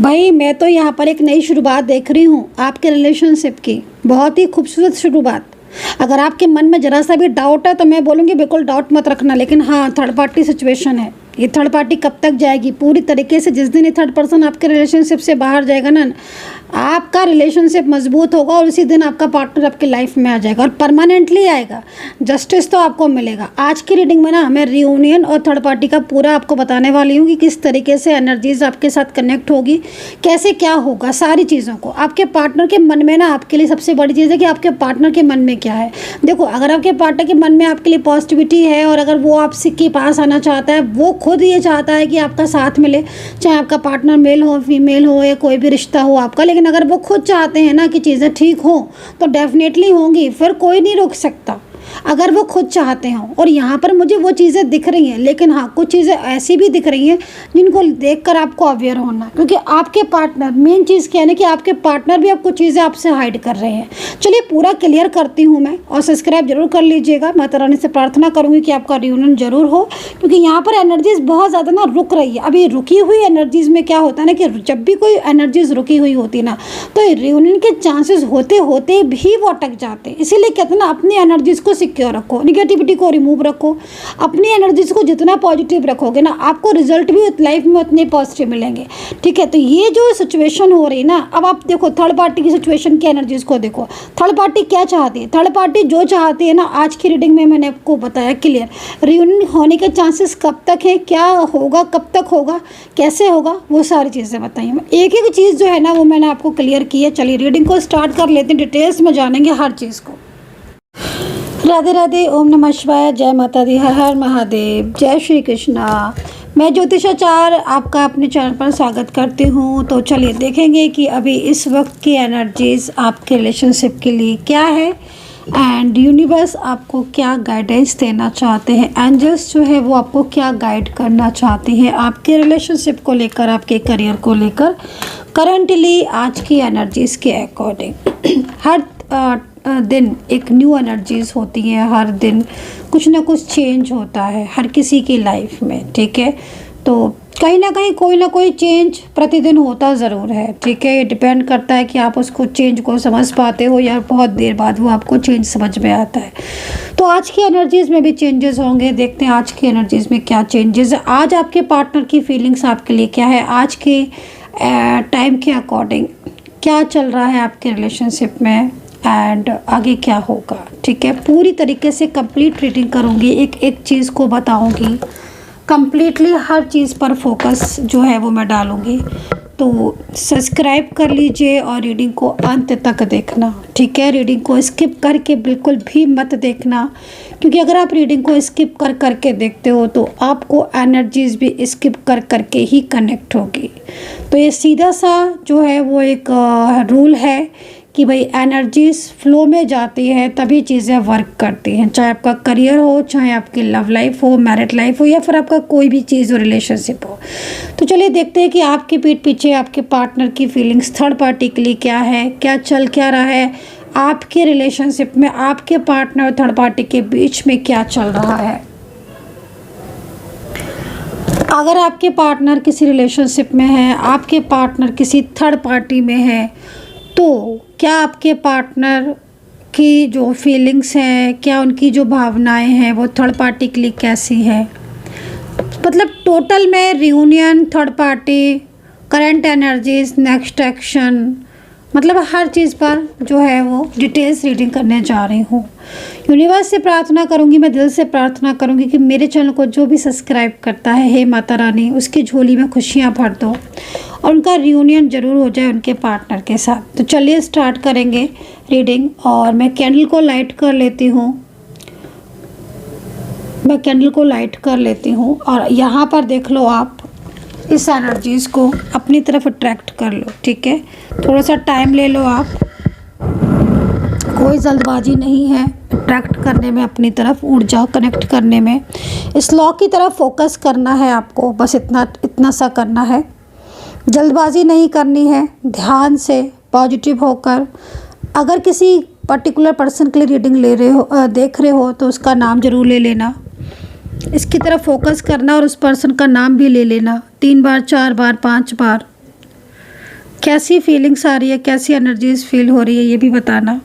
भाई मैं तो यहाँ पर एक नई शुरुआत देख रही हूँ आपके रिलेशनशिप की, बहुत ही खूबसूरत शुरुआत। अगर आपके मन में ज़रा सा भी डाउट है तो मैं बोलूँगी बिल्कुल डाउट मत रखना, लेकिन हाँ थर्ड पार्टी सिचुएशन है। ये थर्ड पार्टी कब तक जाएगी पूरी तरीके से? जिस दिन ये थर्ड पर्सन आपके रिलेशनशिप से बाहर जाएगा ना, आपका रिलेशनशिप मजबूत होगा और उसी दिन आपका पार्टनर आपकी लाइफ में आ जाएगा और परमानेंटली आएगा। जस्टिस तो आपको मिलेगा। आज की रीडिंग में ना मैं रियूनियन और थर्ड पार्टी का पूरा आपको बताने वाली हूँ कि किस तरीके से एनर्जीज आपके साथ कनेक्ट होगी, कैसे क्या होगा, सारी चीज़ों को। आपके पार्टनर के मन में ना आपके लिए सबसे बड़ी चीज़ है कि आपके पार्टनर के मन में क्या है। देखो, अगर आपके पार्टनर के मन में आपके लिए पॉजिटिविटी है और अगर वो आपसे के पास आना चाहता है, वो खुद ये चाहता है कि आपका साथ मिले, चाहे आपका पार्टनर मेल हो फीमेल हो या कोई भी रिश्ता हो आपका, लेकिन अगर वो खुद चाहते हैं ना कि चीज़ें ठीक हो तो डेफिनेटली होंगी, फिर कोई नहीं रोक सकता अगर वो खुद चाहते हों। और यहाँ पर मुझे वो चीज़ें दिख रही हैं, लेकिन हाँ कुछ चीज़ें ऐसी भी दिख रही हैं जिनको देखकर आपको अवेयर होना है, क्योंकि आपके पार्टनर, मेन चीज़ क्या है ना कि आपके पार्टनर भी अब कुछ चीज़ें आपसे हाइड कर रहे हैं। चलिए पूरा क्लियर करती हूँ मैं, और सब्सक्राइब जरूर कर लीजिएगा। माता रानी से प्रार्थना करूँगी कि आपका रियूनियन जरूर हो, क्योंकि यहाँ पर एनर्जीज बहुत ज़्यादा ना रुक रही है। अभी रुकी हुई एनर्जीज में क्या होता है ना कि जब भी कोई एनर्जीज रुकी हुई होती है ना, तो रियूनियन के चांसेस होते होते भी वो अटक जाते हैं। इसीलिए कहते हैं ना, अपनी एनर्जीज को सिक्योर रखो, निगेटिविटी को रिमूव रखो। अपनी एनर्जीज को जितना पॉजिटिव रखोगे ना, आपको रिजल्ट भी लाइफ में उतने पॉजिटिव मिलेंगे। ठीक है, तो ये जो सिचुएशन हो रही है ना, अब आप देखो थर्ड पार्टी की सिचुएशन की एनर्जीज को देखो। थर्ड पार्टी क्या चाहती है? थर्ड पार्टी जो चाहती है ना, आज की रीडिंग में मैंने आपको बताया क्लियर। रियूनियन होने के चांसेस कब तक है, क्या होगा, कब तक होगा, कैसे होगा, वो सारी चीज़ें बताइए। एक एक चीज़ जो है ना वो मैंने आपको क्लियर की है। चलिए रीडिंग को स्टार्ट कर लेते हैं, डिटेल्स में जानेंगे हर चीज़ को। राधे राधे, ओम नमः शिवाय, जय माता दी, हर हर महादेव, जय श्री कृष्णा। मैं ज्योतिषाचार्य आपका अपने चैनल पर स्वागत करती हूँ। तो चलिए देखेंगे कि अभी इस वक्त की एनर्जीज आपके रिलेशनशिप के लिए क्या है एंड यूनिवर्स आपको क्या गाइडेंस देना चाहते हैं। एंजल्स जो है वो आपको क्या गाइड करना चाहते हैं आपके रिलेशनशिप को लेकर, आपके करियर को लेकर करंटली आज की एनर्जीज के अकॉर्डिंग। हर दिन एक न्यू एनर्जीज होती हैं, हर दिन कुछ ना कुछ चेंज होता है हर किसी की लाइफ में। ठीक है, तो कहीं ना कहीं कोई ना कोई चेंज प्रतिदिन होता ज़रूर है। ठीक है, ये डिपेंड करता है कि आप उसको चेंज को समझ पाते हो या बहुत देर बाद वो आपको चेंज समझ में आता है। तो आज की एनर्जीज़ में भी चेंजेस होंगे। देखते हैं आज की एनर्जीज़ में क्या चेंजेस है। आज आपके पार्टनर की फीलिंग्स आपके लिए क्या है, आज के टाइम के अकॉर्डिंग क्या चल रहा है आपके रिलेशनशिप में एंड आगे क्या होगा। ठीक है, पूरी तरीके से कंप्लीट रीडिंग करूँगी, एक एक चीज़ को बताऊँगी, कंप्लीटली हर चीज़ पर फोकस जो है वो मैं डालूँगी। तो सब्सक्राइब कर लीजिए और रीडिंग को अंत तक देखना। ठीक है, रीडिंग को स्किप करके बिल्कुल भी मत देखना, क्योंकि अगर आप रीडिंग को स्किप कर करके देखते हो तो आपको एनर्जीज भी स्किप कर करके ही कनेक्ट होगी। तो ये सीधा सा जो है वो एक रूल है कि भाई एनर्जीज फ्लो में जाती है तभी चीज़ें वर्क करती हैं, चाहे आपका करियर हो, चाहे आपकी लव लाइफ हो, मैरिड लाइफ हो, या फिर आपका कोई भी चीज़ हो, रिलेशनशिप हो। तो चलिए देखते हैं कि आपके पीठ पीछे आपके पार्टनर की फीलिंग्स थर्ड पार्टी के लिए क्या है, क्या चल क्या रहा है आपके रिलेशनशिप में, आपके पार्टनर और थर्ड पार्टी के बीच में क्या चल रहा है। अगर आपके पार्टनर किसी रिलेशनशिप में है, आपके पार्टनर किसी थर्ड पार्टी में है, तो क्या आपके पार्टनर की जो फीलिंग्स हैं, क्या उनकी जो भावनाएं हैं वो थर्ड पार्टी के लिए कैसी है। मतलब टोटल में reunion, third party, current energies, next action, मतलब हर चीज़ पर जो है वो डिटेल्स रीडिंग करने जा रही हूँ। यूनिवर्स से प्रार्थना करूँगी, मैं दिल से प्रार्थना करूँगी कि मेरे चैनल को जो भी सब्सक्राइब करता है, हे माता रानी उसकी झोली में खुशियाँ भर दो और उनका रियूनियन ज़रूर हो जाए उनके पार्टनर के साथ। तो चलिए स्टार्ट करेंगे रीडिंग, और मैं कैंडल को लाइट कर लेती हूँ। मैं कैंडल को लाइट कर लेती हूँ और यहाँ पर देख लो, आप इस एनर्जीज़ को अपनी तरफ अट्रैक्ट कर लो। ठीक है, थोड़ा सा टाइम ले लो, आप कोई जल्दबाजी नहीं है अट्रैक्ट करने में, अपनी तरफ ऊर्जा कनेक्ट करने में। इस लॉ की तरफ फोकस करना है आपको, बस इतना सा करना है, जल्दबाजी नहीं करनी है, ध्यान से पॉजिटिव होकर। अगर किसी पर्टिकुलर पर्सन के लिए रीडिंग ले रहे हो, देख रहे हो, तो उसका नाम ज़रूर ले लेना, इसकी तरफ फोकस करना और उस पर्सन का नाम भी ले लेना 3 बार, 4 बार, 5 बार। कैसी फीलिंग्स आ रही है, कैसी एनर्जीज फील हो रही है, ये भी बताना।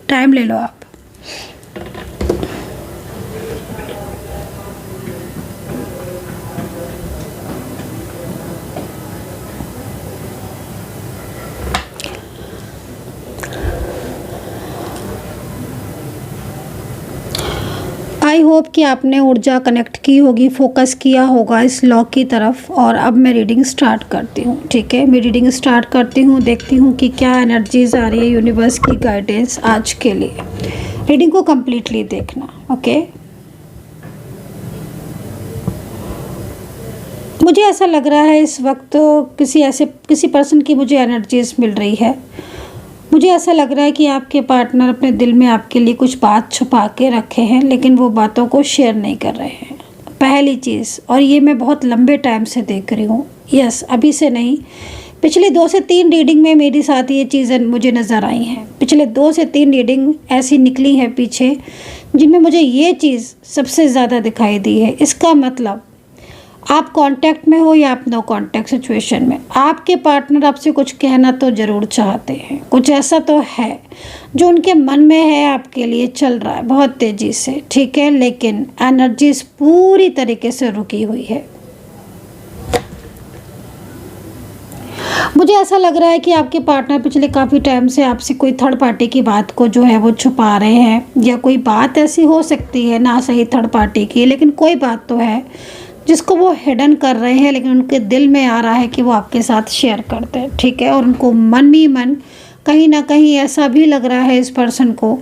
टाइम ले लो आप। आई होप कि आपने ऊर्जा कनेक्ट की होगी, फोकस किया होगा इस लॉक की तरफ। और अब मैं रीडिंग स्टार्ट करती हूँ। ठीक है, मैं रीडिंग स्टार्ट करती हूँ, देखती हूँ कि क्या एनर्जीज आ रही है यूनिवर्स की गाइडेंस आज के लिए। रीडिंग को कम्प्लीटली देखना। ओके, मुझे ऐसा लग रहा है इस वक्त किसी पर्सन की मुझे एनर्जीज मिल रही है। मुझे ऐसा लग रहा है कि आपके पार्टनर अपने दिल में आपके लिए कुछ बात छुपा के रखे हैं, लेकिन वो बातों को शेयर नहीं कर रहे हैं, पहली चीज़। और ये मैं बहुत लंबे टाइम से देख रही हूँ। यस, अभी से नहीं, पिछले 2 से 3 रीडिंग में मेरे साथ ये चीज़ें मुझे नज़र आई हैं। पिछले 2 से 3 रीडिंग ऐसी निकली हैं पीछे, जिनमें मुझे ये चीज़ सबसे ज़्यादा दिखाई दी है। इसका मतलब आप कांटेक्ट में हो या आप नो कांटेक्ट सिचुएशन में, आपके पार्टनर आपसे कुछ कहना तो ज़रूर चाहते हैं। कुछ ऐसा तो है जो उनके मन में है, आपके लिए चल रहा है बहुत तेज़ी से। ठीक है, लेकिन एनर्जीज पूरी तरीके से रुकी हुई है। मुझे ऐसा लग रहा है कि आपके पार्टनर पिछले काफ़ी टाइम से आपसे कोई थर्ड पार्टी की बात को जो है वो छुपा रहे हैं, या कोई बात ऐसी हो सकती है ना सही थर्ड पार्टी की, लेकिन कोई बात तो है जिसको वो हिडन कर रहे हैं, लेकिन उनके दिल में आ रहा है कि वो आपके साथ शेयर करते हैं। ठीक है, और उनको मन ही मन कहीं ना कहीं ऐसा भी लग रहा है इस पर्सन को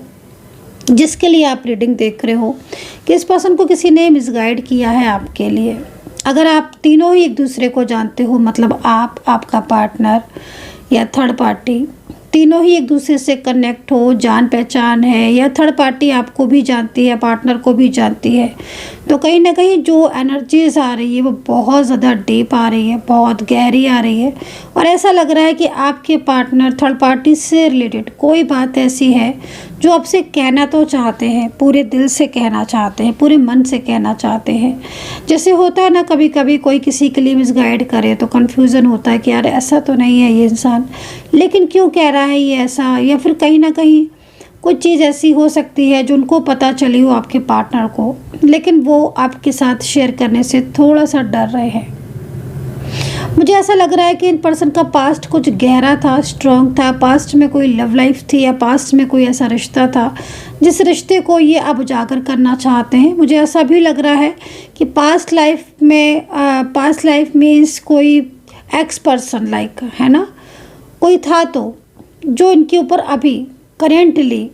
जिसके लिए आप रीडिंग देख रहे हो, कि इस पर्सन को किसी ने मिसगाइड किया है आपके लिए। अगर आप तीनों ही एक दूसरे को जानते हो, मतलब आप, आपका पार्टनर या थर्ड पार्टी, तीनों ही एक दूसरे से कनेक्ट हो, जान पहचान है, या थर्ड पार्टी आपको भी जानती है, पार्टनर को भी जानती है, तो कहीं ना कहीं जो एनर्जीज आ रही है वो बहुत ज़्यादा डीप आ रही है, बहुत गहरी आ रही है। और ऐसा लग रहा है कि आपके पार्टनर थर्ड पार्टी से रिलेटेड कोई बात ऐसी है जो आपसे कहना तो चाहते हैं, पूरे दिल से कहना चाहते हैं, पूरे मन से कहना चाहते हैं। जैसे होता है ना, कभी कभी कोई किसी के लिए मिसगाइड करे तो कन्फ्यूज़न होता है कि यार ऐसा तो नहीं है ये इंसान, लेकिन क्यों कह रहा है ये ऐसा, या फिर कहीं ना कहीं कोई चीज़ ऐसी हो सकती है जो उनको पता चली हो आपके पार्टनर को, लेकिन वो आपके साथ शेयर करने से थोड़ा सा डर रहे हैं। मुझे ऐसा लग रहा है कि इन पर्सन का पास्ट कुछ गहरा था, स्ट्रॉन्ग था, पास्ट में कोई लव लाइफ थी, या पास्ट में कोई ऐसा रिश्ता था जिस रिश्ते को ये अब उजागर करना चाहते हैं। मुझे ऐसा भी लग रहा है कि पास्ट लाइफ मीन्स कोई एक्स पर्सन, लाइक है ना, कोई था तो जो इनके ऊपर अभी करेंटली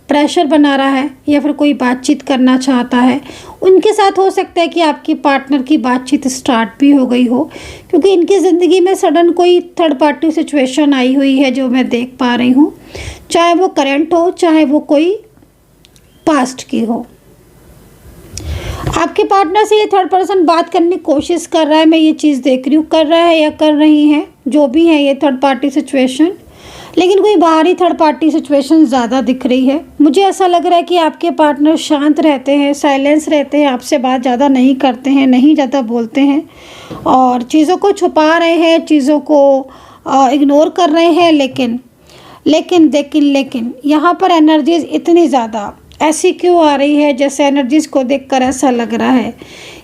प्रेशर बना रहा है, या फिर कोई बातचीत करना चाहता है। उनके साथ हो सकता है कि आपकी पार्टनर की बातचीत स्टार्ट भी हो गई हो, क्योंकि इनकी ज़िंदगी में सडन कोई थर्ड पार्टी सिचुएशन आई हुई है जो मैं देख पा रही हूँ, चाहे वो करेंट हो, चाहे वो कोई पास्ट की हो। आपके पार्टनर से ये थर्ड पर्सन बात करने की कोशिश कर रहा है, मैं ये चीज़ देख रही हूँ, कर रहा है या कर रही हैं, जो भी है ये थर्ड पार्टी सिचुएशन, लेकिन कोई बाहरी थर्ड पार्टी सिचुएशन ज़्यादा दिख रही है। मुझे ऐसा लग रहा है कि आपके पार्टनर शांत रहते हैं, साइलेंस रहते हैं, आपसे बात ज़्यादा नहीं करते हैं, नहीं ज़्यादा बोलते हैं, और चीज़ों को छुपा रहे हैं, चीज़ों को इग्नोर कर रहे हैं। लेकिन यहाँ पर एनर्जीज इतनी ज़्यादा ऐसी क्यों आ रही है, जैसे एनर्जीज को देखकर ऐसा लग रहा है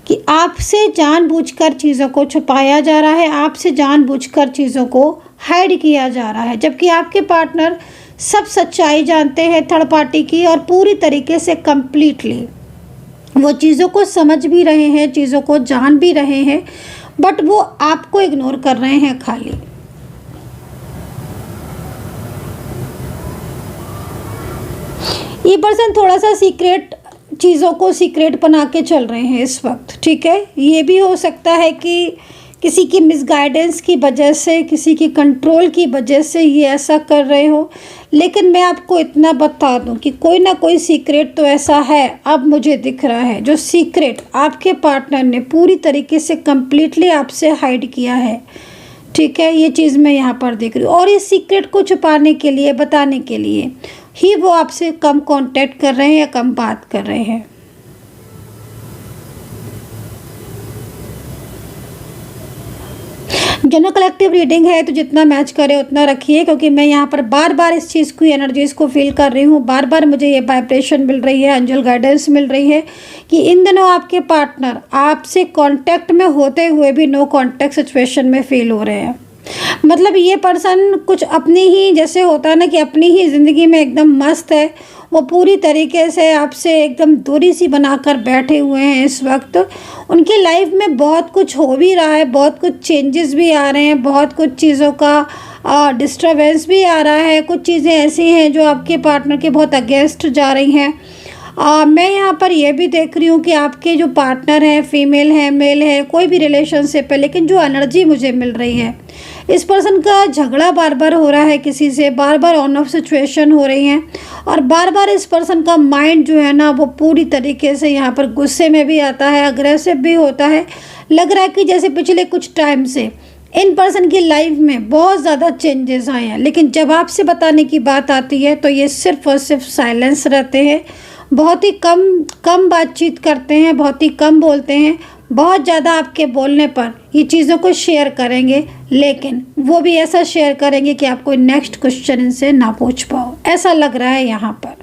कि आपसे जानबूझकर चीज़ों को छुपाया जा रहा है, आपसे जानबूझकर चीज़ों को हाइड किया जा रहा है, जबकि आपके पार्टनर सब सच्चाई जानते हैं थर्ड पार्टी की, और पूरी तरीके से कंप्लीटली वो चीज़ों को समझ भी रहे हैं, चीज़ों को जान भी रहे हैं, बट वो आपको इग्नोर कर रहे हैं खाली। ये पर्सन थोड़ा सा सीक्रेट, चीज़ों को सीक्रेट बना के चल रहे हैं इस वक्त। ठीक है, ये भी हो सकता है कि किसी की मिसगाइडेंस की वजह से, किसी की कंट्रोल की वजह से ये ऐसा कर रहे हो, लेकिन मैं आपको इतना बता दूं कि कोई ना कोई सीक्रेट तो ऐसा है, अब मुझे दिख रहा है, जो सीक्रेट आपके पार्टनर ने पूरी तरीके से कंप्लीटली आपसे हाइड किया है। ठीक है, ये चीज़ मैं यहाँ पर देख रही हूँ, और इस सीक्रेट को छुपाने के लिए, बताने के लिए ही वो आपसे कम कांटेक्ट कर रहे हैं या कम बात कर रहे हैं। जनरल कलेक्टिव रीडिंग है तो जितना मैच करे उतना रखिए, क्योंकि मैं यहाँ पर बार बार इस चीज़ की एनर्जीज़ को फील कर रही हूँ, बार बार मुझे ये वाइब्रेशन मिल रही है, एंजल गाइडेंस मिल रही है कि इन दिनों आपके पार्टनर आपसे कांटेक्ट में होते हुए भी नो कांटेक्ट सिचुएशन में फील हो रहे हैं। मतलब ये पर्सन कुछ अपनी ही, जैसे होता है ना कि अपनी ही ज़िंदगी में एकदम मस्त है, वो पूरी तरीके से आपसे एकदम दूरी सी बनाकर बैठे हुए हैं इस वक्त। उनकी लाइफ में बहुत कुछ हो भी रहा है, बहुत कुछ चेंजेस भी आ रहे हैं, बहुत कुछ चीज़ों का डिस्टर्बेंस भी आ रहा है, कुछ चीज़ें ऐसी हैं जो आपके पार्टनर के बहुत अगेंस्ट जा रही हैं। मैं यहाँ पर यह भी देख रही हूँ कि आपके जो पार्टनर हैं, फीमेल हैं, मेल है, कोई भी रिलेशनशिप है, लेकिन जो एनर्जी मुझे मिल रही है, इस पर्सन का झगड़ा बार बार हो रहा है किसी से, बार बार ऑन ऑफ सिचुएशन हो रही हैं, और बार बार इस पर्सन का माइंड जो है ना वो पूरी तरीके से यहाँ पर गुस्से में भी आता है, अग्रेसिव भी होता है। लग रहा है कि जैसे पिछले कुछ टाइम से इन पर्सन की लाइफ में बहुत ज़्यादा चेंजेस आए हैं, लेकिन जब आपसे बताने की बात आती है तो ये सिर्फ और सिर्फ साइलेंस रहते हैं, बहुत ही कम बातचीत करते हैं, बहुत ही कम बोलते हैं। बहुत ज़्यादा आपके बोलने पर ये चीज़ों को शेयर करेंगे, लेकिन वो भी ऐसा शेयर करेंगे कि आप कोई नेक्स्ट क्वेश्चन इनसे ना पूछ पाओ, ऐसा लग रहा है यहाँ पर।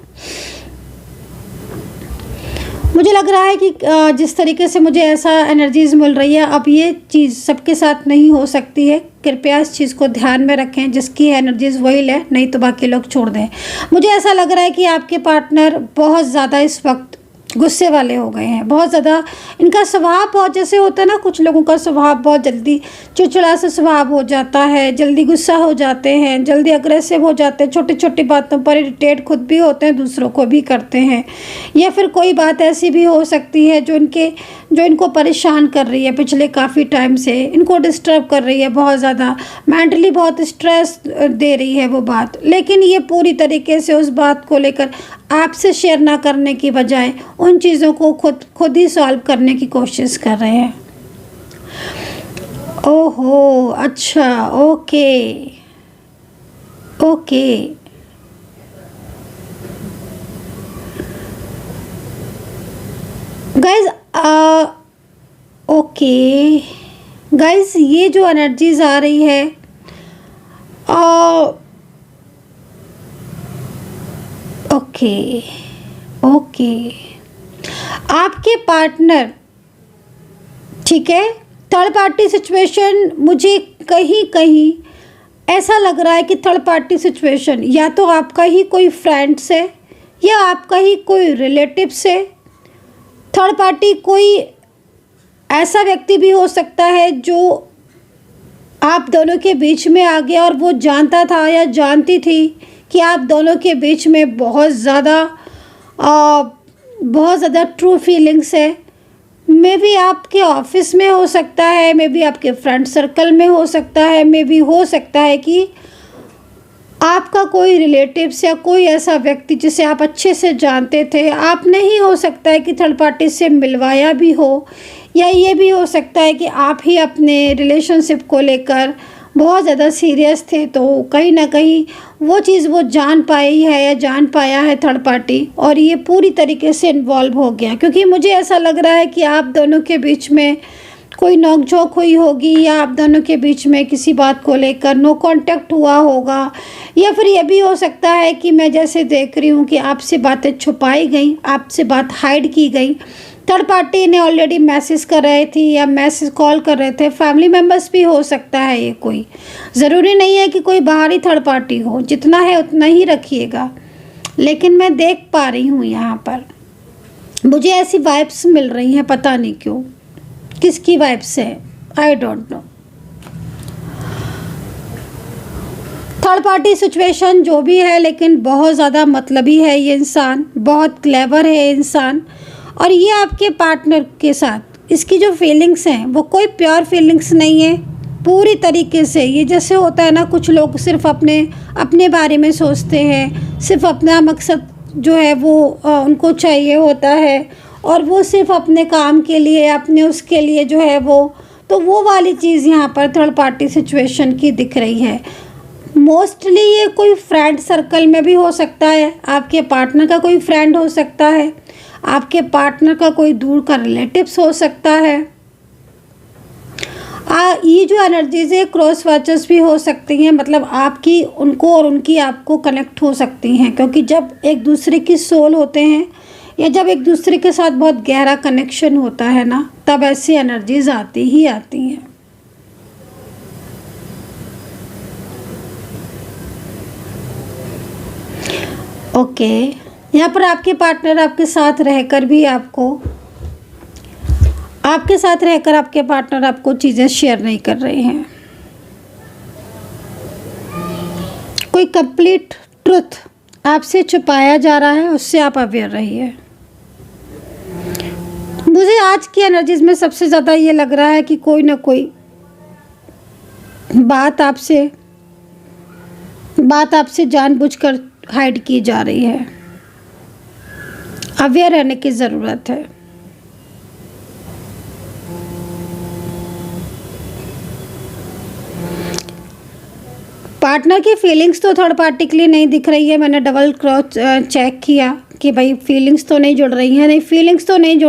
मुझे लग रहा है कि जिस तरीके से मुझे ऐसा एनर्जीज मिल रही है, अब ये चीज़ सबके साथ नहीं हो सकती है। कृपया इस चीज़ को ध्यान में रखें, जिसकी एनर्जीज वही ले, नहीं तो बाकी लोग छोड़ दें। मुझे ऐसा लग रहा है कि आपके पार्टनर बहुत ज़्यादा इस वक्त गुस्से वाले हो गए हैं, बहुत ज़्यादा। इनका स्वभाव बहुत, जैसे होता है ना, कुछ लोगों का स्वभाव बहुत जल्दी चिड़चिड़ा सा स्वभाव हो जाता है, जल्दी गुस्सा हो जाते हैं, जल्दी अग्रेसिव हो जाते हैं, छोटी छोटी बातों पर इरिटेट खुद भी होते हैं, दूसरों को भी करते हैं। या फिर कोई बात ऐसी भी हो सकती है जो इनको परेशान कर रही है पिछले काफ़ी टाइम से, इनको डिस्टर्ब कर रही है, बहुत ज़्यादा मेंटली बहुत स्ट्रेस दे रही है वो बात। लेकिन ये पूरी तरीके से उस बात को लेकर आपसे शेयर ना करने की बजाय उन चीज़ों को खुद ही सॉल्व करने की कोशिश कर रहे हैं। ओहो, अच्छा, okay okay. Guys okay guys, ये जो एनर्जीज आ रही है, ओके ओके, आपके पार्टनर, ठीक है, थर्ड पार्टी सिचुएशन, मुझे कहीं कहीं ऐसा लग रहा है कि थर्ड पार्टी सिचुएशन या तो आपका ही कोई फ्रेंड से या आपका ही कोई रिलेटिव से। थर्ड पार्टी कोई ऐसा व्यक्ति भी हो सकता है जो आप दोनों के बीच में आ गया और वो जानता था या जानती थी कि आप दोनों के बीच में बहुत ज़्यादा ट्रू फीलिंग्स है। मे बी आपके ऑफिस में हो सकता है, मे बी आपके फ्रेंड सर्कल में हो सकता है, मे बी हो सकता है कि आपका कोई रिलेटिव्स या कोई ऐसा व्यक्ति जिसे आप अच्छे से जानते थे, आपने ही हो सकता है कि थर्ड पार्टी से मिलवाया भी हो, या ये भी हो सकता है कि आप ही अपने रिलेशनशिप को लेकर बहुत ज़्यादा सीरियस थे, तो कहीं ना कहीं वो चीज़ वो जान पाई है या जान पाया है थर्ड पार्टी, और ये पूरी तरीके से इन्वॉल्व हो गया। क्योंकि मुझे ऐसा लग रहा है कि आप दोनों के बीच में कोई नोकझोंक हुई होगी, या आप दोनों के बीच में किसी बात को लेकर नो कांटेक्ट हुआ होगा, या फिर ये भी हो सकता है कि मैं जैसे देख रही हूँ कि आपसे बातें छुपाई गई, आपसे बात हाइड की गई। थर्ड पार्टी ने ऑलरेडी मैसेज कर रहे थी या मैसेज कॉल कर रहे थे, फैमिली मेम्बर्स भी हो सकता है। ये कोई ज़रूरी नहीं है कि कोई बाहरी थर्ड पार्टी हो, जितना है उतना ही रखिएगा। लेकिन मैं देख पा रही हूँ यहाँ पर मुझे ऐसी वाइब्स मिल रही हैं, पता नहीं क्यों, किसकी वाइब्स है, I don't know. Third party situation जो भी है, लेकिन बहुत ज़्यादा मतलबी है ये इंसान, बहुत क्लेवर है इंसान। और ये आपके पार्टनर के साथ इसकी जो फीलिंग्स हैं वो कोई प्योर फीलिंग्स नहीं है पूरी तरीके से। ये जैसे होता है ना, कुछ लोग सिर्फ अपने बारे में सोचते हैं, सिर्फ अपना मकसद जो है वो उनको चाहिए होता है, और वो सिर्फ अपने काम के लिए, अपने उसके लिए जो है वो वाली चीज़ यहाँ पर थर्ड पार्टी सिचुएशन की दिख रही है। मोस्टली ये कोई फ्रेंड सर्कल में भी हो सकता है, आपके पार्टनर का कोई फ्रेंड हो सकता है, आपके पार्टनर का कोई दूर का रिलेटिव्स हो सकता है। ये जो एनर्जीज है क्रॉस वॉचर्स भी हो सकती हैं, मतलब आपकी उनको और उनकी आपको कनेक्ट हो सकती हैं, क्योंकि जब एक दूसरे की सोल होते हैं या जब एक दूसरे के साथ बहुत गहरा कनेक्शन होता है ना, तब ऐसी एनर्जीज आती ही आती हैं। ओके, यहाँ पर आपके पार्टनर आपके साथ रहकर भी आपके पार्टनर आपको चीज़ें शेयर नहीं कर रहे हैं। कोई कंप्लीट ट्रुथ आपसे छुपाया जा रहा है, उससे आप अवेयर रहिए। मुझे आज की एनर्जीज में सबसे ज़्यादा ये लग रहा है कि कोई ना कोई बात आपसे जानबूझकर हाइड की जा रही है। अवेयर रहने की ज़रूरत है। पार्टनर की फीलिंग्स तो थर्ड पार्टी के लिए नहीं दिख रही है। मैंने डबल क्रॉस चेक किया कि भाई फीलिंग्स तो नहीं जुड़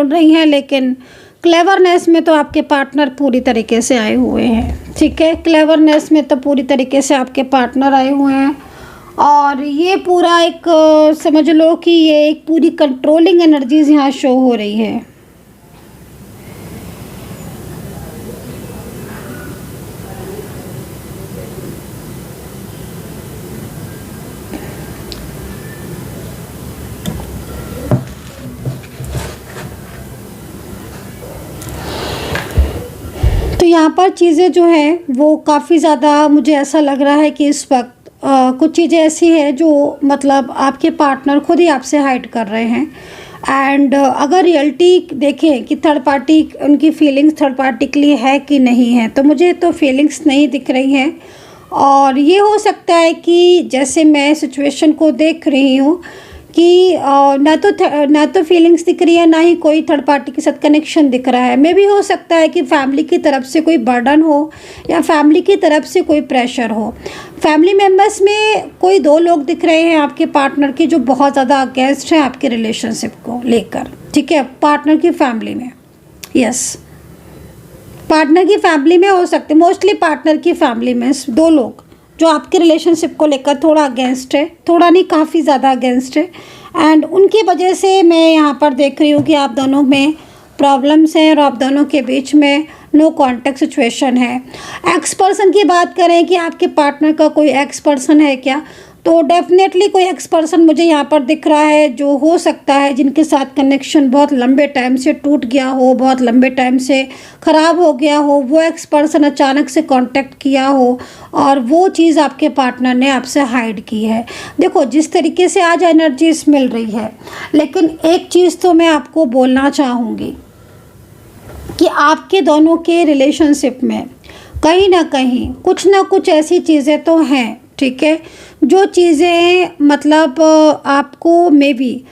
रही हैं, लेकिन क्लेवरनेस में तो आपके पार्टनर पूरी तरीके से आए हुए हैं। ठीक है, क्लेवरनेस में तो पूरी तरीके से आपके पार्टनर आए हुए हैं, और ये पूरा एक समझ लो कि ये एक पूरी कंट्रोलिंग एनर्जीज यहाँ शो हो रही है। तो यहाँ पर चीज़ें जो है वो काफ़ी ज़्यादा मुझे ऐसा लग रहा है कि इस वक्त कुछ चीज़ें ऐसी है जो मतलब आपके पार्टनर खुद ही आपसे हाइड कर रहे हैं। एंड अगर रियलिटी देखें कि थर्ड पार्टी उनकी फीलिंग्स थर्ड पार्टी के लिए है कि नहीं है, तो मुझे तो फीलिंग्स नहीं दिख रही हैं। और ये हो सकता है कि जैसे मैं सिचुएशन को देख रही हूँ कि ना तो फीलिंग्स दिख रही है, ना ही कोई थर्ड पार्टी के साथ कनेक्शन दिख रहा है। मे भी हो सकता है कि फैमिली की तरफ से कोई बर्डन हो या फैमिली की तरफ से कोई प्रेशर हो। फैमिली मेम्बर्स में कोई 2 लोग दिख रहे हैं आपके पार्टनर के, जो बहुत ज़्यादा अगेंस्ट हैं आपके रिलेशनशिप को लेकर। ठीक है, पार्टनर की फैमिली में, यस, पार्टनर की फैमिली में हो सकते, मोस्टली पार्टनर की फैमिली में 2 लोग जो आपके रिलेशनशिप को लेकर थोड़ा अगेंस्ट है, थोड़ा नहीं काफ़ी ज़्यादा अगेंस्ट है। एंड उनकी वजह से मैं यहाँ पर देख रही हूँ कि आप दोनों में प्रॉब्लम्स हैं और आप दोनों के बीच में नो कॉन्टैक्ट सिचुएशन है। एक्स पर्सन की बात करें कि आपके पार्टनर का कोई एक्स पर्सन है क्या, तो डेफिनेटली कोई एक्स पर्सन मुझे यहाँ पर दिख रहा है, जो हो सकता है जिनके साथ कनेक्शन बहुत लंबे टाइम से टूट गया हो, बहुत लंबे टाइम से ख़राब हो गया हो। वो एक्स पर्सन अचानक से कांटेक्ट किया हो और वो चीज़ आपके पार्टनर ने आपसे हाइड की है। देखो जिस तरीके से आज एनर्जीज मिल रही है, लेकिन एक चीज़ तो मैं आपको बोलना चाहूँगी कि आपके दोनों के रिलेशनशिप में कहीं ना कुछ ऐसी चीज़ें तो हैं, ठीक है, जो चीज़ें मतलब आपको मे बी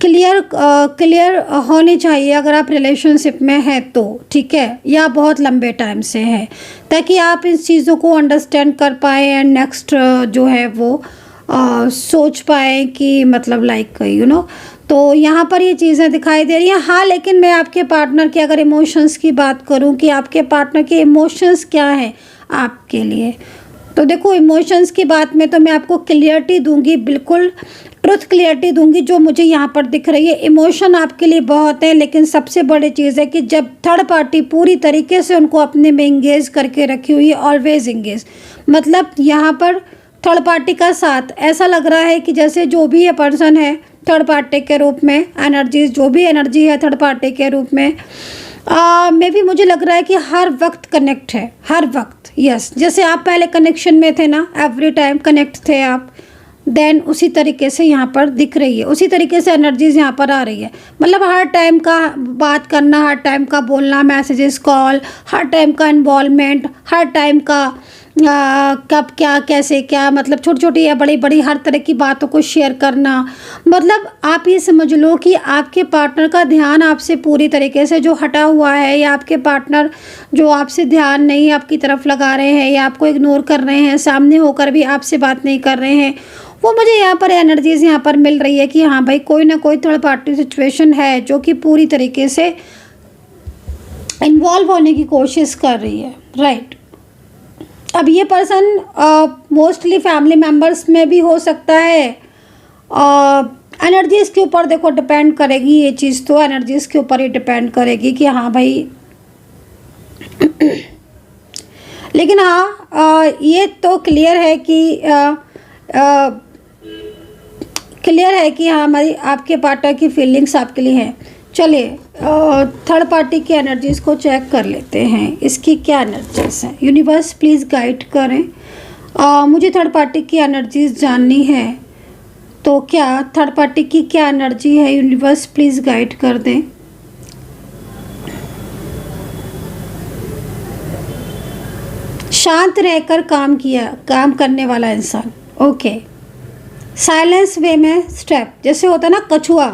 क्लियर होनी चाहिए अगर आप रिलेशनशिप में हैं तो, ठीक है, या बहुत लंबे टाइम से है, ताकि आप इस चीज़ों को अंडरस्टैंड कर पाएँ एंड नेक्स्ट जो है वो सोच पाएँ कि मतलब लाइक तो यहाँ पर ये चीज़ें दिखाई दे रही हैं। हाँ, लेकिन मैं आपके पार्टनर के अगर इमोशंस की बात करूँ कि आपके पार्टनर के इमोशंस क्या हैं आपके लिए, तो देखो इमोशंस की बात में तो मैं आपको क्लियरिटी दूंगी, बिल्कुल ट्रुथ क्लियरिटी दूंगी जो मुझे यहाँ पर दिख रही है। इमोशन आपके लिए बहुत है, लेकिन सबसे बड़ी चीज़ है कि जब थर्ड पार्टी पूरी तरीके से उनको अपने में इंगेज करके रखी हुई है, ऑलवेज इंगेज, मतलब यहाँ पर थर्ड पार्टी का साथ ऐसा लग रहा है कि जैसे जो भी ये पर्सन है थर्ड पार्टी के रूप में, एनर्जीज जो भी एनर्जी है थर्ड पार्टी के रूप में, मे भी मुझे लग रहा है कि हर वक्त कनेक्ट है, हर वक्त, यस, जैसे आप पहले कनेक्शन में थे ना, एवरी टाइम कनेक्ट थे आप, देन उसी तरीके से यहाँ पर दिख रही है, उसी तरीके से एनर्जीज यहाँ पर आ रही है। मतलब हर टाइम का बात करना, हर टाइम का बोलना, मैसेजेस, कॉल, हर टाइम का इन्वॉल्वमेंट, हर टाइम का कब क्या कैसे क्या, मतलब छोटी छोटी या बड़ी बड़ी हर तरह की बातों को शेयर करना। मतलब आप ये समझ लो कि आपके पार्टनर का ध्यान आपसे पूरी तरीके से जो हटा हुआ है, या आपके पार्टनर जो आपसे ध्यान नहीं आपकी तरफ लगा रहे हैं या आपको इग्नोर कर रहे हैं, सामने होकर भी आपसे बात नहीं कर रहे हैं, वो मुझे यहाँ पर एनर्जीज यहाँ पर मिल रही है कि हाँ भाई कोई ना कोई थर्ड पार्टी सिचुएशन है जो कि पूरी तरीके से इन्वॉल्व होने की कोशिश कर रही है, राइट। अब ये पर्सन मोस्टली फैमिली मेम्बर्स में भी हो सकता है। एनर्जीज़ के ऊपर देखो डिपेंड करेगी ये चीज़, तो एनर्जीज़ के ऊपर ही डिपेंड करेगी कि हाँ भाई लेकिन हाँ ये तो क्लियर है कि हाँ हमारी आपके पार्टनर की फीलिंग्स आपके लिए हैं। चलिए थर्ड पार्टी की एनर्जीज़ को चेक कर लेते हैं, इसकी क्या एनर्जीज़ हैं। यूनिवर्स प्लीज़ गाइड करें, मुझे थर्ड पार्टी की एनर्जीज़ जाननी है। तो क्या थर्ड पार्टी की क्या एनर्जी है, यूनिवर्स प्लीज़ गाइड कर दें। शांत रहकर काम करने वाला इंसान, ओके। साइलेंस वे में स्टेप, जैसे होता है ना कछुआ,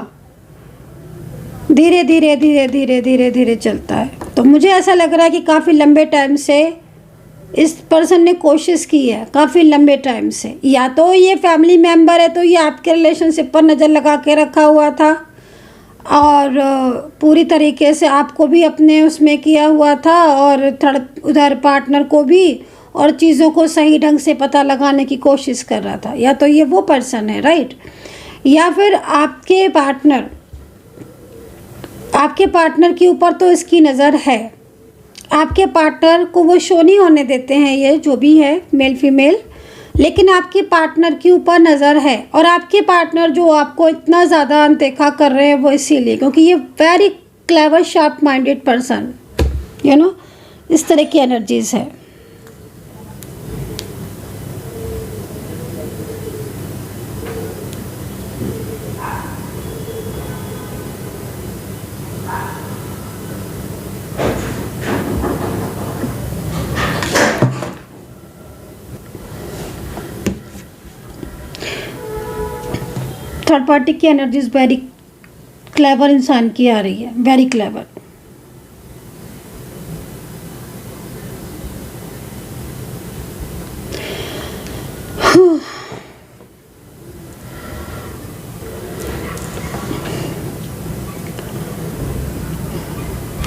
धीरे धीरे धीरे धीरे धीरे धीरे चलता है। तो मुझे ऐसा लग रहा है कि काफ़ी लंबे टाइम से इस पर्सन ने कोशिश की है, काफ़ी लंबे टाइम से। या तो ये फैमिली मेम्बर है, तो ये आपके रिलेशनशिप पर नज़र लगा के रखा हुआ था और पूरी तरीके से आपको भी अपने उसमें किया हुआ था और उधर पार्टनर को भी, और चीज़ों को सही ढंग से पता लगाने की कोशिश कर रहा था। या तो ये वो पर्सन है, राइट। या फिर आपके पार्टनर के ऊपर तो इसकी नज़र है। आपके पार्टनर को वो शो नहीं होने देते हैं, ये जो भी है मेल फीमेल, लेकिन आपके पार्टनर के ऊपर नज़र है। और आपके पार्टनर जो आपको इतना ज़्यादा अनदेखा कर रहे हैं वो इसीलिए क्योंकि ये very clever sharp minded person, you know, इस तरह की एनर्जीज़ है। थर्ड पार्टी की एनर्जीज वेरी क्लेवर इंसान की आ रही है, वेरी क्लेवर।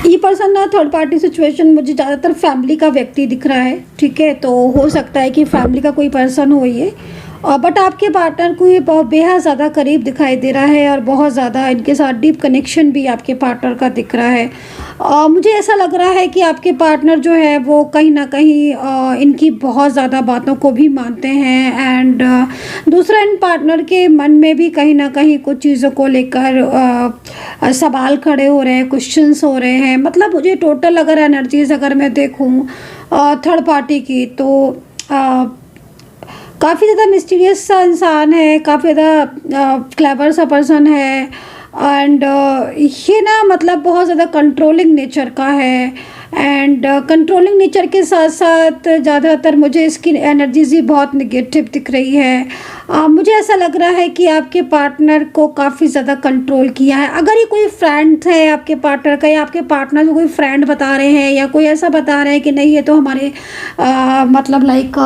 ये पर्सन ना थर्ड पार्टी सिचुएशन मुझे ज़्यादातर फैमिली का व्यक्ति दिख रहा है, ठीक है। तो हो सकता है कि फैमिली का कोई पर्सन हो ये, बट आपके पार्टनर को ये बहुत बेहद ज़्यादा करीब दिखाई दे रहा है और बहुत ज़्यादा इनके साथ डीप कनेक्शन भी आपके पार्टनर का दिख रहा है। मुझे ऐसा लग रहा है कि आपके पार्टनर जो है वो कहीं ना कहीं इनकी बहुत ज़्यादा बातों को भी मानते हैं। एंड दूसरा, इन पार्टनर के मन में भी कहीं ना कहीं कुछ चीज़ों को लेकर सवाल खड़े हो रहे हैं, क्वेश्चंस हो रहे हैं। मतलब मुझे टोटल अगर एनर्जीज अगर मैं देखूँ थर्ड पार्टी की, तो काफ़ी ज़्यादा मिस्टीरियस सा इंसान है, काफ़ी ज़्यादा क्लेवर सा पर्सन है। एंड ये ना मतलब बहुत ज़्यादा कंट्रोलिंग नेचर का है। एंड कंट्रोलिंग नेचर के साथ साथ ज़्यादातर मुझे इसकी एनर्जीज ही बहुत निगेटिव दिख रही है। मुझे ऐसा लग रहा है कि आपके पार्टनर को काफ़ी ज़्यादा कंट्रोल किया है। अगर ये कोई फ्रेंड है आपके पार्टनर का, या आपके पार्टनर को कोई फ्रेंड बता रहे हैं या कोई ऐसा बता रहे हैं कि नहीं ये तो हमारे मतलब लाइक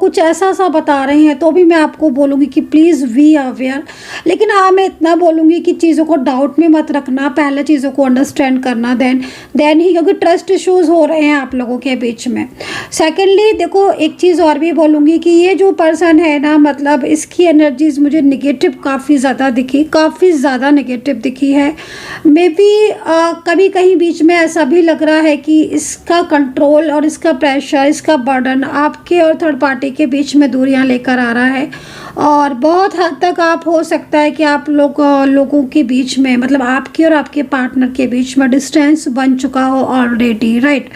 कुछ ऐसा सा बता रहे हैं, तो भी मैं आपको बोलूँगी कि प्लीज़ बी अवेयर। लेकिन हाँ, मैं इतना बोलूँगी कि चीज़ों को डाउट में मत रखना, पहले चीज़ों को अंडरस्टैंड करना, देन ही, क्योंकि ट्रस्ट इश्यूज़ हो रहे हैं आप लोगों के बीच में। सेकेंडली देखो, एक चीज़ और भी बोलूँगी कि ये जो पर्सन है ना, मतलब इसकी एनर्जीज मुझे निगेटिव काफ़ी ज़्यादा दिखी, काफ़ी ज़्यादा निगेटिव दिखी है। मे बी कभी कहीं बीच में ऐसा भी लग रहा है कि इसका कंट्रोल और इसका प्रेशर, इसका बर्डन आपके और थर्ड पार्टी के बीच में दूरियां लेकर आ रहा है। और बहुत हद तक आप हो सकता है कि आप लोगों के बीच में, मतलब आपके और आपके पार्टनर के बीच में डिस्टेंस बन चुका हो ऑलरेडी, राइट।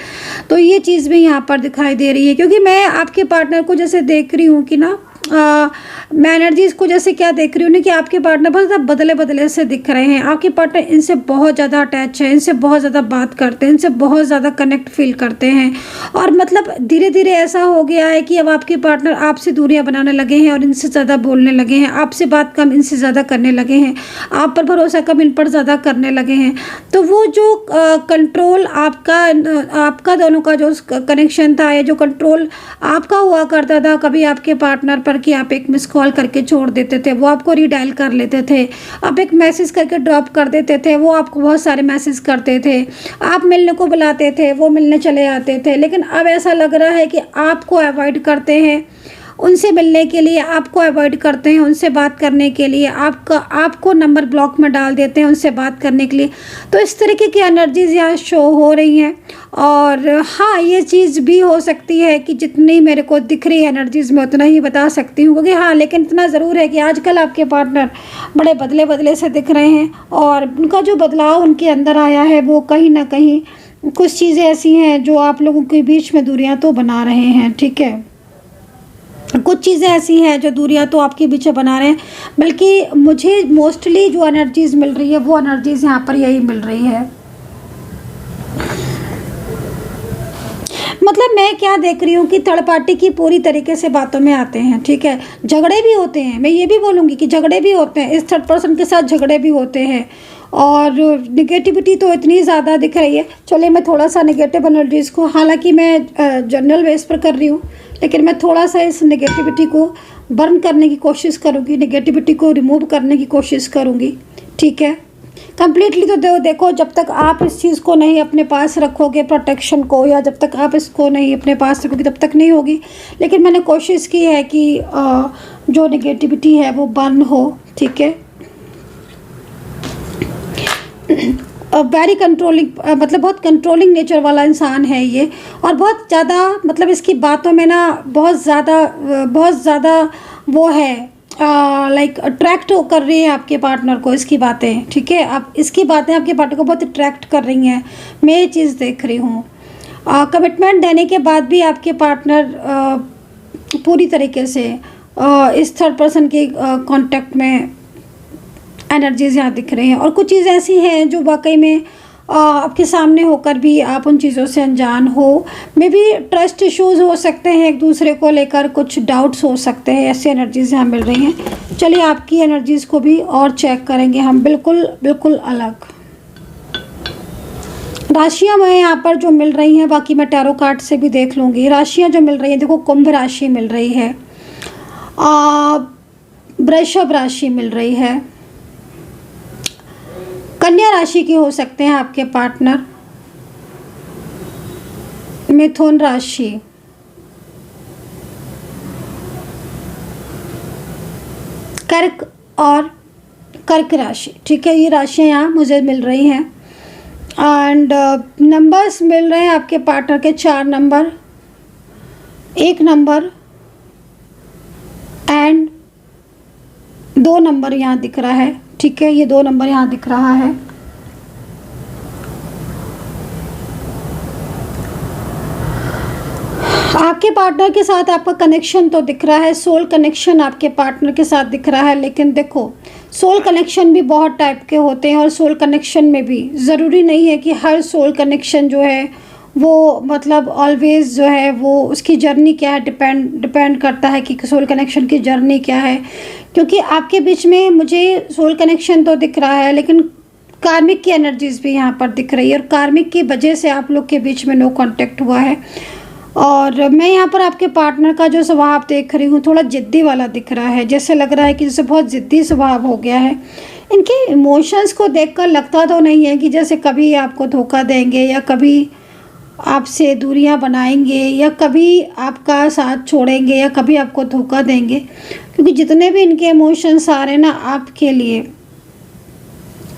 तो ये चीज़ भी यहाँ पर दिखाई दे रही है, क्योंकि मैं आपके पार्टनर को जैसे देख रही हूँ कि ना मैं एनर्जीज को जैसे क्या देख रही हूँ ना कि आपके पार्टनर बहुत ज़्यादा बदले बदले से दिख रहे हैं। आपके पार्टनर इनसे बहुत ज़्यादा अटैच है, इनसे बहुत ज़्यादा बात करते हैं, इनसे बहुत ज़्यादा कनेक्ट फील करते हैं। और मतलब धीरे धीरे ऐसा हो गया है कि अब आपके पार्टनर आपसे दूरियां बनाने लगे हैं और इनसे ज़्यादा बोलने लगे हैं, आपसे बात कम इनसे ज़्यादा करने लगे हैं, आप पर भरोसा कम इन पर ज़्यादा करने लगे हैं। तो वो जो कंट्रोल आपका दोनों का जो कनेक्शन था, या जो कंट्रोल आपका हुआ करता था कभी आपके पार्टनर पर, पार्टनर की आप एक मिस कॉल करके छोड़ देते थे, वो आपको रीडायल कर लेते थे। आप एक मैसेज करके ड्रॉप कर देते थे, वो आपको बहुत सारे मैसेज करते थे। आप मिलने को बुलाते थे, वो मिलने चले आते थे। लेकिन अब ऐसा लग रहा है कि आपको अवॉइड करते हैं, उनसे मिलने के लिए आपको अवॉइड करते हैं, उनसे बात करने के लिए आपको नंबर ब्लॉक में डाल देते हैं उनसे बात करने के लिए। तो इस तरीके की एनर्जीज़ यहाँ शो हो रही हैं। और हाँ, ये चीज़ भी हो सकती है कि जितनी मेरे को दिख रही है एनर्जीज़ में उतना ही बता सकती हूँ, क्योंकि हाँ, लेकिन इतना ज़रूर है कि आजकल आपके पार्टनर बड़े बदले बदले से दिख रहे हैं। और उनका जो बदलाव उनके अंदर आया है वो कहीं ना कहीं कुछ चीज़ें ऐसी हैं जो आप लोगों के बीच में दूरियाँ तो बना रहे हैं, ठीक है। कुछ चीज़ें ऐसी हैं जो दूरियां तो आपके पीछे बना रहे हैं, बल्कि मुझे मोस्टली जो एनर्जीज़ मिल रही है वो एनर्जीज़ यहाँ पर यही मिल रही है। मतलब मैं क्या देख रही हूँ कि थर्ड पार्टी की पूरी तरीके से बातों में आते हैं, ठीक है। झगड़े भी होते हैं, मैं ये भी बोलूँगी कि झगड़े भी होते हैं, इस थर्ड पर्सन के साथ झगड़े भी होते हैं। और निगेटिविटी तो इतनी ज़्यादा दिख रही है। चलिए मैं थोड़ा सा निगेटिव एनर्जीज़ को, हालांकि मैं जनरल बेस पर कर रही हूँ, लेकिन मैं थोड़ा सा इस नेगेटिविटी को बर्न करने की कोशिश करूँगी, नेगेटिविटी को रिमूव करने की कोशिश करूँगी, ठीक है। कंप्लीटली तो देखो, जब तक आप इस चीज़ को नहीं अपने पास रखोगे प्रोटेक्शन को, या जब तक आप इसको नहीं अपने पास रखोगे तब तक नहीं होगी। लेकिन मैंने कोशिश की है कि जो नेगेटिविटी है वो बर्न हो, ठीक है। वेरी कंट्रोलिंग, मतलब बहुत कंट्रोलिंग नेचर वाला इंसान है ये, और बहुत ज़्यादा मतलब इसकी बातों में ना बहुत ज़्यादा वो है, लाइक अट्रैक्ट कर रही है आपके पार्टनर को इसकी बातें, ठीक है। आप इसकी बातें आपके पार्टनर को बहुत अट्रैक्ट कर रही हैं, मैं ये चीज़ देख रही हूँ। कमिटमेंट देने के बाद भी आपके पार्टनर पूरी तरीके से इस थर्ड पर्सन के कांटेक्ट में एनर्जीज़ यहाँ दिख रही हैं। और कुछ चीज़ ऐसी हैं जो वाकई में आपके सामने होकर भी आप उन चीज़ों से अनजान हो। मे बी ट्रस्ट इश्यूज़ हो सकते हैं, एक दूसरे को लेकर कुछ डाउट्स हो सकते हैं, ऐसी एनर्जीज़ यहाँ मिल रही हैं। चलिए आपकी एनर्जीज़ को भी और चेक करेंगे हम, बिल्कुल अलग राशियाँ मैं यहाँ पर जो मिल रही हैं, बाकी मैं टैरो कार्ड से भी देख लूँगी। राशियाँ जो मिल रही हैं, देखो कुंभ राशि मिल रही है, वृषभ राशि मिल रही है, कन्या राशि के हो सकते हैं आपके पार्टनर, मिथुन राशि, कर्क और कर्क राशि, ठीक है। ये राशियां यहाँ मुझे मिल रही हैं। एंड नंबर्स मिल रहे हैं आपके पार्टनर के 4 नंबर, 1 नंबर एंड 2 नंबर यहाँ दिख रहा है, ठीक है। ये 2 नंबर यहाँ दिख रहा है। आपके पार्टनर के साथ आपका कनेक्शन तो दिख रहा है, सोल कनेक्शन आपके पार्टनर के साथ दिख रहा है। लेकिन देखो, सोल कनेक्शन भी बहुत टाइप के होते हैं, और सोल कनेक्शन में भी ज़रूरी नहीं है कि हर सोल कनेक्शन जो है वो मतलब ऑलवेज़ जो है वो उसकी जर्नी क्या है, डिपेंड करता है कि सोल कनेक्शन की जर्नी क्या है। क्योंकि आपके बीच में मुझे सोल कनेक्शन तो दिख रहा है, लेकिन कार्मिक की एनर्जीज़ भी यहाँ पर दिख रही है, और कार्मिक की वजह से आप लोग के बीच में नो कांटेक्ट हुआ है। और मैं यहाँ पर आपके पार्टनर का जो स्वभाव देख रही हूँ, थोड़ा ज़िद्दी वाला दिख रहा है, जैसे लग रहा है कि जैसे बहुत ज़िद्दी स्वभाव हो गया है। इनके इमोशंस को देखकर लगता तो नहीं है कि जैसे कभी आपको धोखा देंगे, या कभी आपसे दूरियां बनाएंगे, या कभी आपका साथ छोड़ेंगे, या कभी आपको धोखा देंगे। क्योंकि जितने भी इनके इमोशंस आ रहे हैं ना आपके लिए,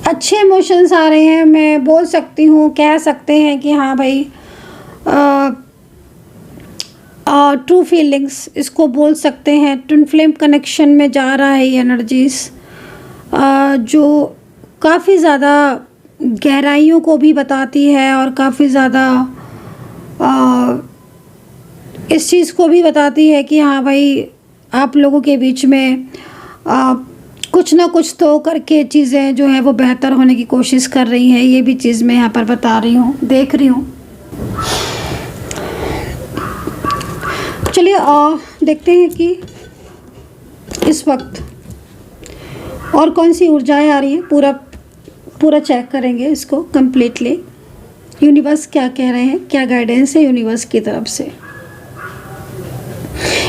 अच्छे इमोशंस आ रहे हैं। मैं बोल सकती हूँ, कह सकते हैं कि हाँ भाई, ट्रू फीलिंग्स इसको बोल सकते हैं। ट्विन फ्लेम कनेक्शन में जा रहा है ये एनर्जीज़, जो काफ़ी ज़्यादा गहराइयों को भी बताती है, और काफ़ी ज़्यादा इस चीज़ को भी बताती है कि हाँ भाई, आप लोगों के बीच में कुछ ना कुछ तो करके चीज़ें जो है वो बेहतर होने की कोशिश कर रही हैं। ये भी चीज़ मैं यहाँ पर बता रही हूँ, देख रही हूँ। चलिए देखते हैं कि इस वक्त और कौन सी ऊर्जाएं आ रही है। पूरा चेक करेंगे इसको कम्प्लीटली। यूनिवर्स क्या कह रहे हैं, क्या गाइडेंस है यूनिवर्स की तरफ से।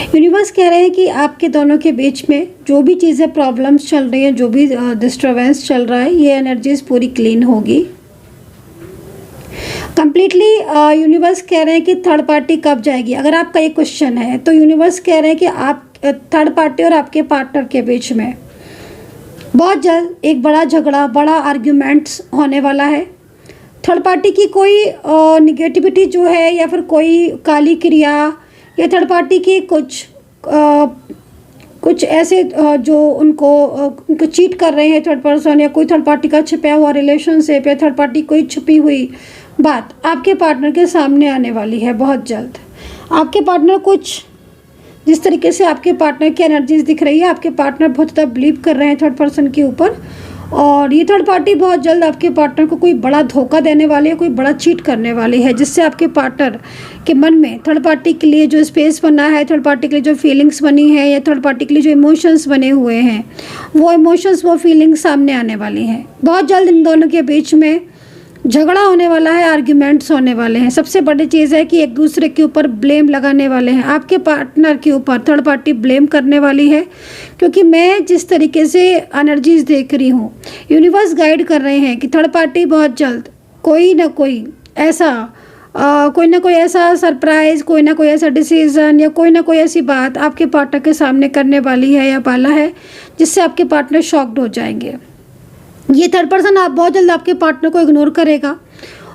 यूनिवर्स कह रहे हैं कि आपके दोनों के बीच में जो भी चीज़ें प्रॉब्लम्स चल रही हैं, जो भी डिस्टर्बेंस चल रहा है, ये एनर्जीज पूरी क्लीन होगी कंप्लीटली। यूनिवर्स कह रहे हैं कि थर्ड पार्टी कब जाएगी। अगर आपका ये क्वेश्चन है तो यूनिवर्स कह रहे हैं कि आप थर्ड पार्टी और आपके पार्टनर के बीच में बहुत जल्द एक बड़ा झगड़ा, बड़ा आर्ग्यूमेंट्स होने वाला है। थर्ड पार्टी की कोई निगेटिविटी जो है या फिर कोई काली क्रिया या थर्ड पार्टी की कुछ ऐसे जो उनको चीट कर रहे हैं थर्ड पर्सन, या कोई थर्ड पार्टी का छिपा हुआ रिलेशनशिप या थर्ड पार्टी कोई छुपी हुई बात आपके पार्टनर के सामने आने वाली है बहुत जल्द। आपके पार्टनर कुछ जिस तरीके से आपके पार्टनर की एनर्जीज दिख रही है, आपके पार्टनर बहुत ज़्यादा बिलीव कर रहे हैं थर्ड पर्सन के ऊपर, और ये थर्ड पार्टी बहुत जल्द आपके पार्टनर को कोई बड़ा धोखा देने वाली है, कोई बड़ा चीट करने वाली है, जिससे आपके पार्टनर के मन में थर्ड पार्टी के लिए जो स्पेस बना है, थर्ड पार्टी के लिए जो फीलिंग्स बनी है, या थर्ड पार्टी के लिए जो इमोशंस बने हुए हैं, वो इमोशंस, वो फीलिंग्स सामने आने वाली हैं। बहुत जल्द इन दोनों के बीच में झगड़ा होने वाला है, आर्ग्यूमेंट्स होने वाले हैं। सबसे बड़ी चीज़ है कि एक दूसरे के ऊपर ब्लेम लगाने वाले हैं। आपके पार्टनर के ऊपर थर्ड पार्टी ब्लेम करने वाली है, क्योंकि मैं जिस तरीके से एनर्जीज देख रही हूँ, यूनिवर्स गाइड कर रहे हैं कि थर्ड पार्टी बहुत जल्द कोई ना कोई ऐसा सरप्राइज़, कोई ना कोई ऐसा डिसीज़न या कोई ना कोई ऐसी बात आपके पार्टनर के सामने करने वाली है या वाला है, जिससे आपके पार्टनर शॉक्ड हो जाएंगे। ये थर्ड पर्सन आप बहुत जल्द आपके पार्टनर को इग्नोर करेगा,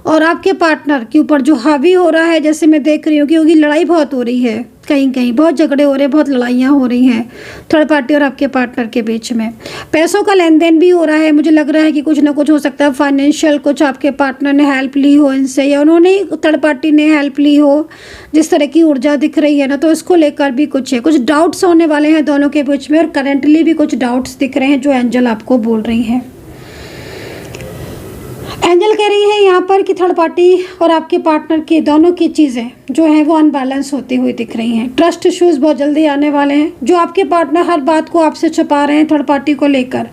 और आपके पार्टनर के ऊपर जो हावी हो रहा है, जैसे मैं देख रही हूँ कि लड़ाई बहुत हो रही है, कहीं कहीं बहुत झगड़े हो रहे हैं, बहुत लड़ाइयाँ हो रही हैं थर्ड पार्टी और आपके पार्टनर के बीच में। पैसों का लेन देन भी हो रहा है। मुझे लग रहा है कि कुछ ना कुछ हो सकता है फाइनेंशियल, कुछ आपके पार्टनर ने हेल्प ली हो इनसे, या उन्होंने थर्ड पार्टी ने हेल्प ली हो, जिस तरह की ऊर्जा दिख रही है ना, तो इसको लेकर भी कुछ है, कुछ डाउट्स होने वाले हैं दोनों के बीच में, और करेंटली भी कुछ डाउट्स दिख रहे हैं जो एंजल आपको बोल रही हैं। एंजल कह रही है यहाँ पर कि थर्ड पार्टी और आपके पार्टनर की दोनों की चीज़ें जो हैं वो अनबैलेंस होती हुई दिख रही हैं। ट्रस्ट इश्यूज बहुत जल्दी आने वाले हैं। जो आपके पार्टनर हर बात को आपसे छुपा रहे हैं थर्ड पार्टी को लेकर,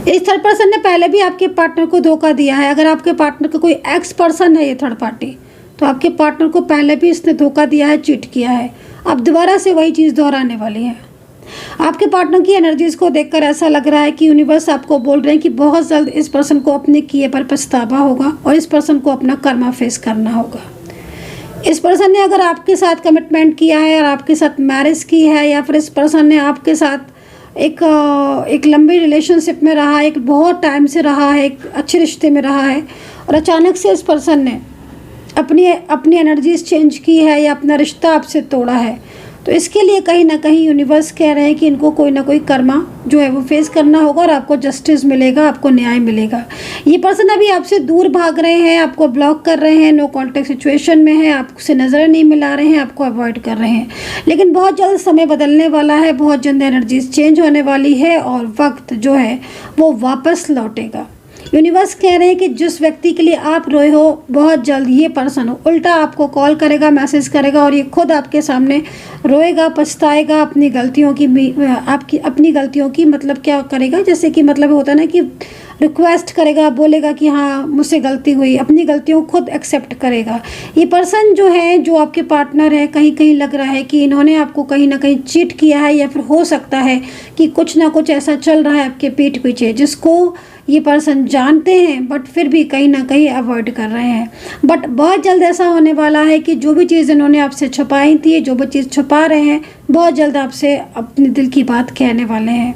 इस थर्ड पर्सन ने पहले भी आपके पार्टनर को धोखा दिया है। अगर आपके पार्टनर का कोई एक्स पर्सन है ये थर्ड पार्टी, तो आपके पार्टनर को पहले भी इसने धोखा दिया है, चीट किया है। अब दोबारा से वही चीज़ दोहराने वाली है। आपके पार्टनर की एनर्जीज को देखकर ऐसा लग रहा है कि यूनिवर्स आपको बोल रहे हैं कि बहुत जल्द इस पर्सन को अपने किए पर पछतावा होगा, और इस पर्सन को अपना कर्मा फेस करना होगा। इस पर्सन ने अगर आपके साथ कमिटमेंट किया है और आपके साथ मैरिज की है, या फिर इस पर्सन ने आपके साथ एक लंबी रिलेशनशिप में रहा, एक बहुत टाइम से रहा है, एक अच्छे रिश्ते में रहा है, और अचानक से इस पर्सन ने अपनी एनर्जीज चेंज की है या अपना रिश्ता आपसे तोड़ा है, तो इसके लिए कहीं ना कहीं यूनिवर्स कह रहे हैं कि इनको कोई ना कोई कर्मा जो है वो फेस करना होगा, और आपको जस्टिस मिलेगा, आपको न्याय मिलेगा। ये पर्सन अभी आपसे दूर भाग रहे हैं, आपको ब्लॉक कर रहे हैं, नो कॉन्टेक्ट सिचुएशन में है, आपसे नज़र नहीं मिला रहे हैं, आपको अवॉइड कर रहे हैं। लेकिन बहुत जल्द समय बदलने वाला है, बहुत जल्द एनर्जीज चेंज होने वाली है, और वक्त जो है वो वापस लौटेगा। यूनिवर्स कह रहे हैं कि जिस व्यक्ति के लिए आप रोए हो, बहुत जल्द ये पर्सन उल्टा आपको कॉल करेगा, मैसेज करेगा, और ये खुद आपके सामने रोएगा, पछताएगा अपनी गलतियों की मतलब क्या करेगा, जैसे कि मतलब होता है ना कि रिक्वेस्ट करेगा, बोलेगा कि हाँ मुझसे गलती हुई, अपनी गलतियों को खुद एक्सेप्ट करेगा। ये पर्सन जो है, जो आपके पार्टनर है, कहीं कहीं लग रहा है कि इन्होंने आपको कहीं ना कहीं चीट किया है, या फिर हो सकता है कि कुछ ना कुछ ऐसा चल रहा है आपके पीठ पीछे जिसको ये पर्सन जानते हैं, बट फिर भी कहीं ना कहीं अवॉइड कर रहे हैं। बट बहुत जल्द ऐसा होने वाला है कि जो भी चीज़ इन्होंने आपसे छुपाई थी, जो भी चीज़ छुपा रहे हैं, बहुत जल्द आपसे अपने दिल की बात कहने वाले हैं।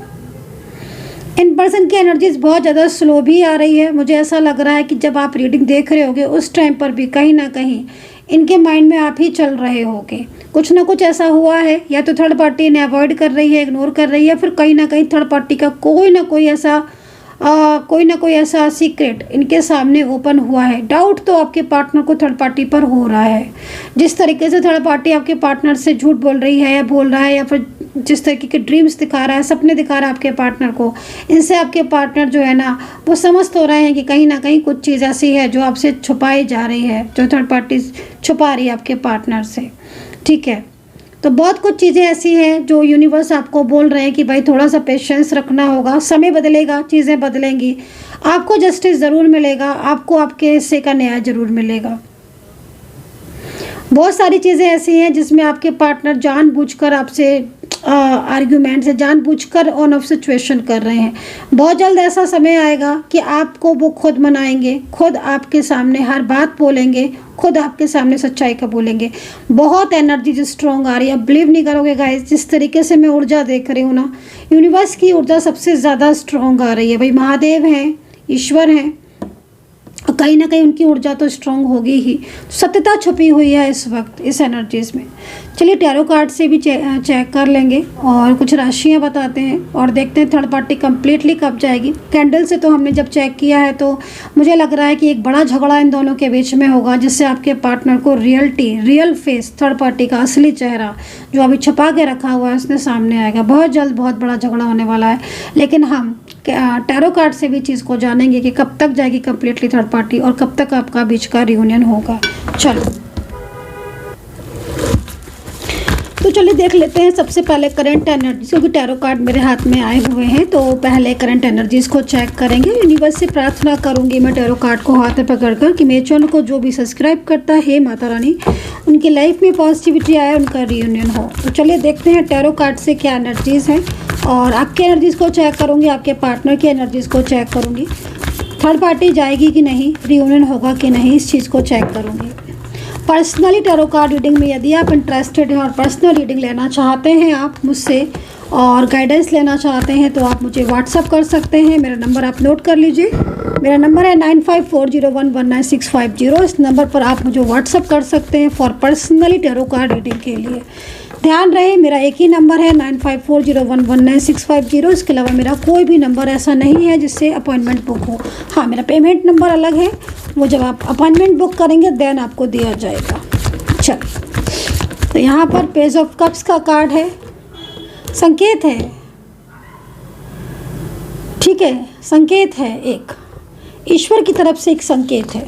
इन पर्सन की एनर्जीज बहुत ज़्यादा स्लो भी आ रही है। मुझे ऐसा लग रहा है कि जब आप रीडिंग देख रहे होगे उस टाइम पर भी कहीं ना कहीं इनके माइंड में आप ही चल रहे होगे। कुछ ना कुछ ऐसा हुआ है, या तो थर्ड पार्टी इन्हें अवॉइड कर रही है, इग्नोर कर रही है, फिर कहीं ना कहीं थर्ड पार्टी का कोई ना कोई ऐसा सीक्रेट इनके सामने ओपन हुआ है। डाउट तो आपके पार्टनर को थर्ड पार्टी पर हो रहा है। जिस तरीके से थर्ड पार्टी आपके पार्टनर से झूठ बोल रही है या बोल रहा है, या फिर जिस तरीके के ड्रीम्स दिखा रहा है, सपने दिखा रहा है आपके पार्टनर को, इनसे आपके पार्टनर जो है ना वो समझ तो रहे हैं कि कहीं ना कहीं कुछ चीज़ ऐसी है जो आपसे छुपाई जा रही है, जो थर्ड पार्टी छुपा रही है आपके पार्टनर से। ठीक है, तो बहुत कुछ चीज़ें ऐसी हैं जो यूनिवर्स आपको बोल रहे हैं कि भाई थोड़ा सा पेशेंस रखना होगा, समय बदलेगा, चीज़ें बदलेंगी, आपको जस्टिस ज़रूर मिलेगा, आपको आपके हिस्से का न्याय ज़रूर मिलेगा। बहुत सारी चीज़ें ऐसी हैं जिसमें आपके पार्टनर जानबूझकर आपसे आर्ग्यूमेंट से जानबूझकर ऑन ऑफ सिचुएशन कर रहे हैं। बहुत जल्द ऐसा समय आएगा कि आपको वो खुद मनाएंगे, खुद आपके सामने हर बात बोलेंगे, खुद आपके सामने सच्चाई का बोलेंगे। बहुत एनर्जी जो स्ट्रॉन्ग आ रही है, अब बिलीव नहीं करोगे गाइस, जिस तरीके से मैं ऊर्जा देख रही हूँ ना, यूनिवर्स की ऊर्जा सबसे ज़्यादा स्ट्रॉन्ग आ रही है। भाई महादेव हैं, ईश्वर हैं, और कहीं ना कहीं उनकी ऊर्जा तो स्ट्रॉन्ग होगी ही। सत्यता छुपी हुई है इस वक्त इस एनर्जीज में। चलिए टैरो कार्ड से भी चेक कर लेंगे और कुछ राशियां बताते हैं और देखते हैं थर्ड पार्टी कम्प्लीटली कब जाएगी। कैंडल से तो हमने जब चेक किया है तो मुझे लग रहा है कि एक बड़ा झगड़ा इन दोनों के बीच में होगा, जिससे आपके पार्टनर को रियल फेस, थर्ड पार्टी का असली चेहरा जो अभी छुपा के रखा हुआ है उसमें सामने आएगा। बहुत जल्द बहुत बड़ा झगड़ा होने वाला है। लेकिन हम टैरो कार्ड से भी चीज़ को जानेंगे कि कब तक जाएगी कम्प्लीटली थर्ड पार्टी और कब तक आपका बीच का रियूनियन होगा। चलो तो चलिए देख लेते हैं सबसे पहले करंट एनर्जीज, क्योंकि टैरो कार्ड मेरे हाथ में आए हुए हैं तो पहले करंट एनर्जीज को चेक करेंगे। यूनिवर्स से प्रार्थना करूंगी मैं टैरो कार्ड को हाथ में पकड़कर कि मेरे चैनल को जो भी सब्सक्राइब करता है माता रानी उनकी लाइफ में पॉजिटिविटी आए, उनका रियूनियन हो। तो चलिए देखते हैं टैरो कार्ड से क्या एनर्जीज़ हैं और आपके एनर्जीज़ को चेक करूँगी, आपके पार्टनर की एनर्जीज़ को चेक करूँगी, थर्ड पार्टी जाएगी कि नहीं, रियूनियन होगा कि नहीं, इस चीज़ को चेक करूँगी। पर्सनली टैरो कार्ड रीडिंग में यदि आप इंटरेस्टेड हैं और पर्सनल रीडिंग लेना चाहते हैं आप मुझसे और गाइडेंस लेना चाहते हैं तो आप मुझे व्हाट्सअप कर सकते हैं। मेरा नंबर आप नोट कर लीजिए, मेरा नंबर है 9540119650। इस नंबर पर आप मुझे व्हाट्सअप कर सकते हैं for personally tarot card reading के लिए। ध्यान रहे मेरा एक ही नंबर है 9540119650। इसके अलावा मेरा कोई भी नंबर ऐसा नहीं है जिससे अपॉइंटमेंट बुक हो। हाँ, मेरा पेमेंट नंबर अलग है, वो जब आप अपॉइंटमेंट बुक करेंगे देन आपको दिया जाएगा। चलिए तो यहाँ पर पेज ऑफ कप्स का कार्ड है, संकेत है, ठीक है, संकेत है, एक ईश्वर की तरफ से एक संकेत है।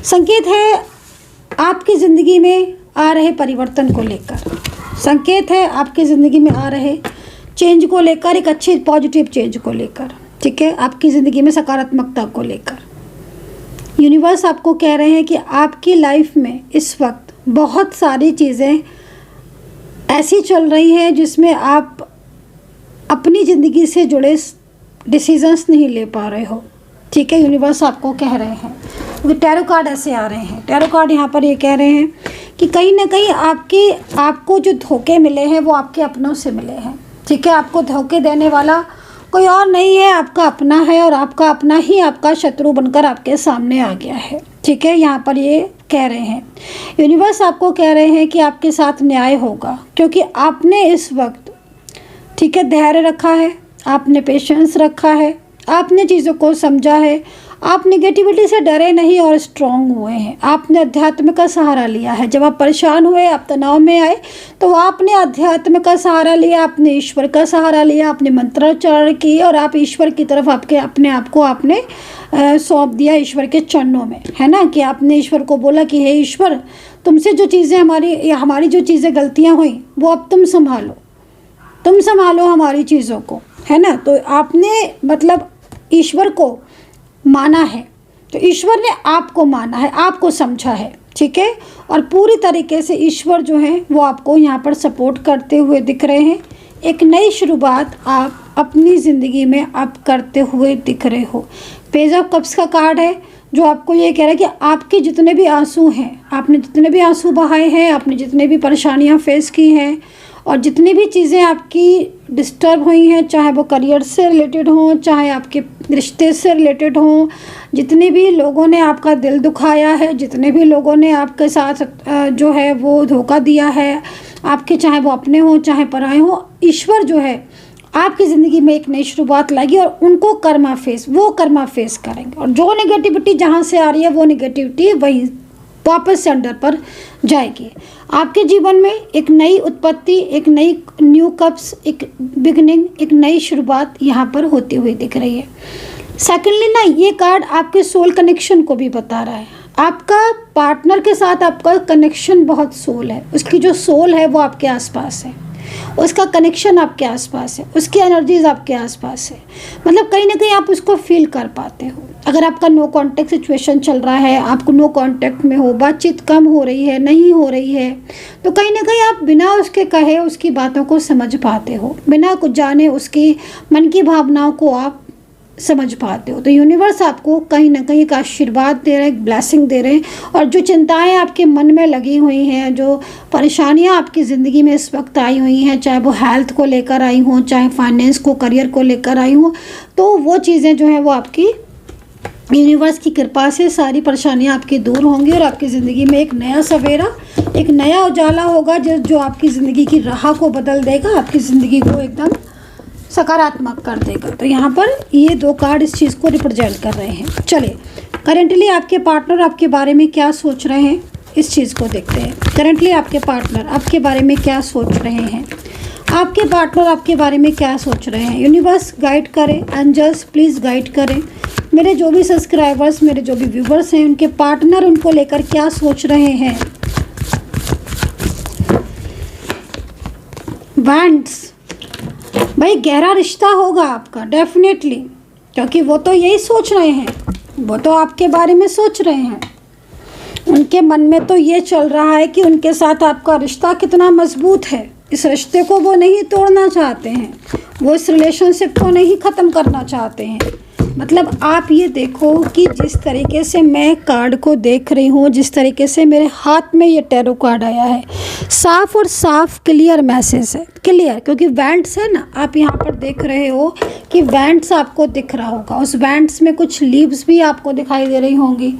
संकेत है आपकी ज़िंदगी में आ रहे परिवर्तन को लेकर, संकेत है आपकी ज़िंदगी में आ रहे चेंज को लेकर, एक अच्छी पॉजिटिव चेंज को लेकर, ठीक है, आपकी ज़िंदगी में सकारात्मकता को लेकर। यूनिवर्स आपको कह रहे हैं कि आपकी लाइफ में इस वक्त बहुत सारी चीज़ें ऐसी चल रही हैं जिसमें आप अपनी ज़िंदगी से जुड़े डिसीजंस नहीं ले पा रहे हो, ठीक है। यूनिवर्स आपको कह रहे हैं, क्योंकि टैरो कार्ड ऐसे आ रहे हैं। टैरो कार्ड यहाँ पर ये कह रहे हैं कि कहीं ना कहीं आपको जो धोखे मिले हैं वो आपके अपनों से मिले हैं, ठीक है। आपको धोखे देने वाला कोई और नहीं है, आपका अपना है और आपका अपना ही आपका शत्रु बनकर आपके सामने आ गया है, ठीक है। यहाँ पर ये कह रहे हैं, यूनिवर्स आपको कह रहे हैं कि आपके साथ न्याय होगा, क्योंकि आपने इस वक्त, ठीक है, धैर्य रखा है, आपने पेशेंस रखा है, आपने चीज़ों को समझा है, आप नेगेटिविटी से डरे नहीं और स्ट्रॉन्ग हुए हैं। आपने अध्यात्म का सहारा लिया है। जब आप परेशान हुए, आप तनाव में आए तो आपने अध्यात्म का सहारा लिया, आपने ईश्वर का सहारा लिया, आपने मंत्रोच्चारण किए और आप ईश्वर की तरफ अपने आप को आपने सौंप दिया ईश्वर के चरणों में, है ना। कि आपने ईश्वर को बोला कि हे ईश्वर, तुमसे जो चीज़ें हमारी जो चीज़ें गलतियाँ हुई वो अब तुम संभालो हमारी चीज़ों को, है ना। तो आपने मतलब ईश्वर को माना है, तो ईश्वर ने आपको माना है, आपको समझा है, ठीक है। और पूरी तरीके से ईश्वर जो है वो आपको यहाँ पर सपोर्ट करते हुए दिख रहे हैं। एक नई शुरुआत आप अपनी ज़िंदगी में आप करते हुए दिख रहे हो। पेज ऑफ कप्स का कार्ड है जो आपको ये कह रहा है कि आपके जितने भी आंसू हैं, आपने जितने भी आंसू बहाए हैं, आपने जितने भी परेशानियाँ फेस की हैं और जितनी भी चीज़ें आपकी डिस्टर्ब हुई हैं, चाहे वो करियर से रिलेटेड हों, चाहे आपके रिश्ते से रिलेटेड हों, जितने भी लोगों ने आपका दिल दुखाया है, जितने भी लोगों ने आपके साथ जो है वो धोखा दिया है आपके, चाहे वो अपने हों चाहे पराए हों, ईश्वर जो है आपकी ज़िंदगी में एक नई शुरुआत लाएगी और उनको कर्मा फेस करेंगे। और जो नेगेटिविटी जहाँ से आ रही है वो नेगेटिविटी वहीं वापस से अंडर पर जाएगी। आपके जीवन में एक नई उत्पत्ति, एक नई न्यू कप्स, एक बिगनिंग, एक नई शुरुआत यहाँ पर होती हुई दिख रही है। सेकेंडली ना, ये कार्ड आपके सोल कनेक्शन को भी बता रहा है। आपका पार्टनर के साथ आपका कनेक्शन बहुत सोल है, उसकी जो सोल है वो आपके आसपास है, उसका कनेक्शन आपके आसपास है, उसकी एनर्जीज आपके आसपास है। मतलब कहीं ना कहीं आप उसको फील कर पाते हो। अगर आपका नो कांटेक्ट सिचुएशन चल रहा है, आपको नो कांटेक्ट में हो, बातचीत कम हो रही है, नहीं हो रही है, तो कहीं ना कहीं आप बिना उसके कहे उसकी बातों को समझ पाते हो, बिना कुछ जाने उसकी मन की भावनाओं को आप समझ पाते हो। तो यूनिवर्स आपको कहीं ना कहीं एक आशीर्वाद दे रहे हैं, एक ब्लेसिंग दे रहे हैं। और जो चिंताएं आपके मन में लगी हुई हैं, जो परेशानियां आपकी ज़िंदगी में इस वक्त आई हुई हैं, चाहे वो हेल्थ को लेकर आई हों, चाहे फाइनेंस को, करियर को लेकर आई हों, तो वो चीज़ें जो हैं वो आपकी यूनिवर्स की कृपा से सारी परेशानियां आपकी दूर होंगी और आपकी ज़िंदगी में एक नया सवेरा, एक नया उजाला होगा जो आपकी ज़िंदगी की राह को बदल देगा, आपकी ज़िंदगी को एकदम सकारात्मक कर देगा। तो यहाँ पर ये 2 कार्ड इस चीज़ को रिप्रेजेंट कर रहे हैं। चलिए, करेंटली आपके पार्टनर आपके बारे में क्या सोच रहे हैं, इस चीज़ को देखते हैं। करेंटली आपके पार्टनर आपके बारे में क्या सोच रहे हैं, आपके पार्टनर आपके बारे में क्या सोच रहे हैं। यूनिवर्स गाइड करें, एंजल्स प्लीज़ गाइड करें। मेरे जो भी सब्सक्राइबर्स, मेरे जो भी व्यूवर्स हैं, उनके पार्टनर उनको लेकर क्या सोच रहे हैं। वैंड्स, भाई गहरा रिश्ता होगा आपका डेफिनेटली, क्योंकि वो तो यही सोच रहे हैं, वो तो आपके बारे में सोच रहे हैं। उनके मन में तो ये चल रहा है कि उनके साथ आपका रिश्ता कितना मजबूत है। इस रिश्ते को वो नहीं तोड़ना चाहते हैं, वो इस रिलेशनशिप को नहीं ख़त्म करना चाहते हैं। मतलब आप ये देखो कि जिस तरीके से मैं कार्ड को देख रही हूँ, जिस तरीके से मेरे हाथ में ये टैरो कार्ड आया है, साफ और साफ क्लियर मैसेज है, क्लियर। क्योंकि वैंड्स है ना, आप यहाँ पर देख रहे हो कि वैंड्स आपको दिख रहा होगा, उस वैंड्स में कुछ लीव्स भी आपको दिखाई दे रही होंगी।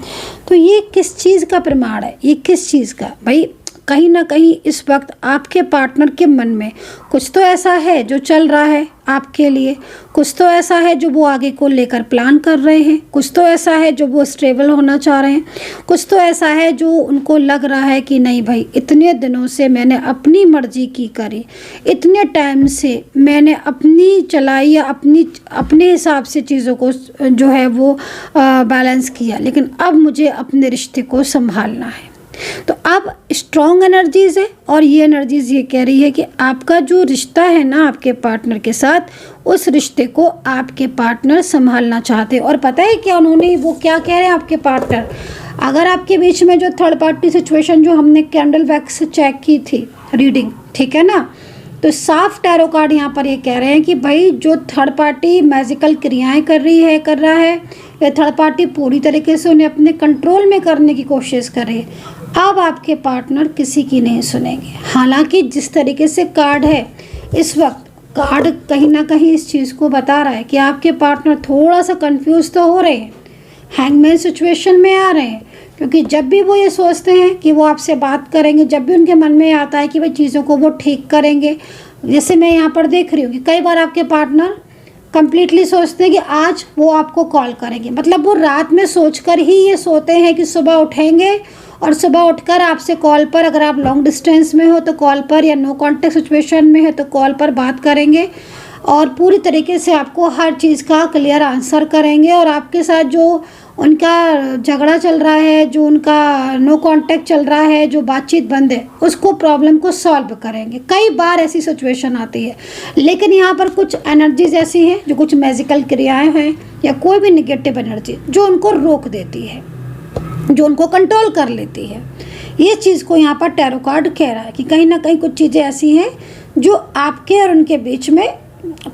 तो ये किस चीज़ का प्रमाण है, ये किस चीज़ का? भाई कहीं ना कहीं इस वक्त आपके पार्टनर के मन में कुछ तो ऐसा है जो चल रहा है आपके लिए, कुछ तो ऐसा है जो वो आगे को लेकर प्लान कर रहे हैं, कुछ तो ऐसा है जो वो स्टेबल होना चाह रहे हैं, कुछ तो ऐसा है जो उनको लग रहा है कि नहीं भाई, इतने दिनों से मैंने अपनी मर्जी की करी, इतने टाइम से मैंने अपनी चलाई या अपने हिसाब से चीज़ों को जो है वो बैलेंस किया, लेकिन अब मुझे अपने रिश्ते को संभालना है। तो अब स्ट्रॉन्ग एनर्जीज है और ये एनर्जीज ये कह रही है कि आपका जो रिश्ता है ना आपके पार्टनर के साथ, उस रिश्ते को आपके पार्टनर संभालना चाहते हैं। और पता है क्या उन्होंने, वो क्या कह रहे हैं आपके पार्टनर, अगर आपके बीच में जो थर्ड पार्टी सिचुएशन जो हमने कैंडल वैक्स से चेक की थी रीडिंग, ठीक है ना, तो साफ टैरो कार्ड यहाँ पर ये कह रहे हैं कि भाई जो थर्ड पार्टी मैजिकल क्रियाएं कर रहा है या थर्ड पार्टी पूरी तरीके से उन्हें अपने कंट्रोल में करने की कोशिश कर रही है, अब आपके पार्टनर किसी की नहीं सुनेंगे। हालांकि जिस तरीके से कार्ड है इस वक्त, कार्ड कहीं ना कहीं इस चीज़ को बता रहा है कि आपके पार्टनर थोड़ा सा कंफ्यूज तो हो रहे हैं, हैंगमैन सिचुएशन में आ रहे हैं। क्योंकि जब भी वो ये सोचते हैं कि वो आपसे बात करेंगे, जब भी उनके मन में आता है कि भाई चीज़ों को वो ठीक करेंगे, जैसे मैं यहाँ पर देख रही हूँ कि कई बार आपके पार्टनर कंप्लीटली सोचते हैं कि आज वो आपको कॉल करेंगे, मतलब वो रात में सोचकर ही ये सोते हैं कि सुबह उठेंगे और सुबह उठकर आपसे कॉल पर, अगर आप लॉन्ग डिस्टेंस में हो तो कॉल पर, या नो कॉन्टेक्ट सिचुएशन में है तो कॉल पर बात करेंगे और पूरी तरीके से आपको हर चीज़ का क्लियर आंसर करेंगे। और आपके साथ जो उनका झगड़ा चल रहा है, जो उनका नो कांटेक्ट चल रहा है, जो बातचीत बंद है, उसको प्रॉब्लम को सॉल्व करेंगे। कई बार ऐसी सिचुएशन आती है, लेकिन यहाँ पर कुछ एनर्जीज ऐसी हैं जो कुछ मैजिकल क्रियाएं हैं या कोई भी निगेटिव एनर्जी जो उनको रोक देती है, जो उनको कंट्रोल कर लेती है। ये चीज़ को यहाँ पर टैरो कार्ड कह रहा है कि कहीं ना कहीं कुछ चीज़ें ऐसी हैं जो आपके और उनके बीच में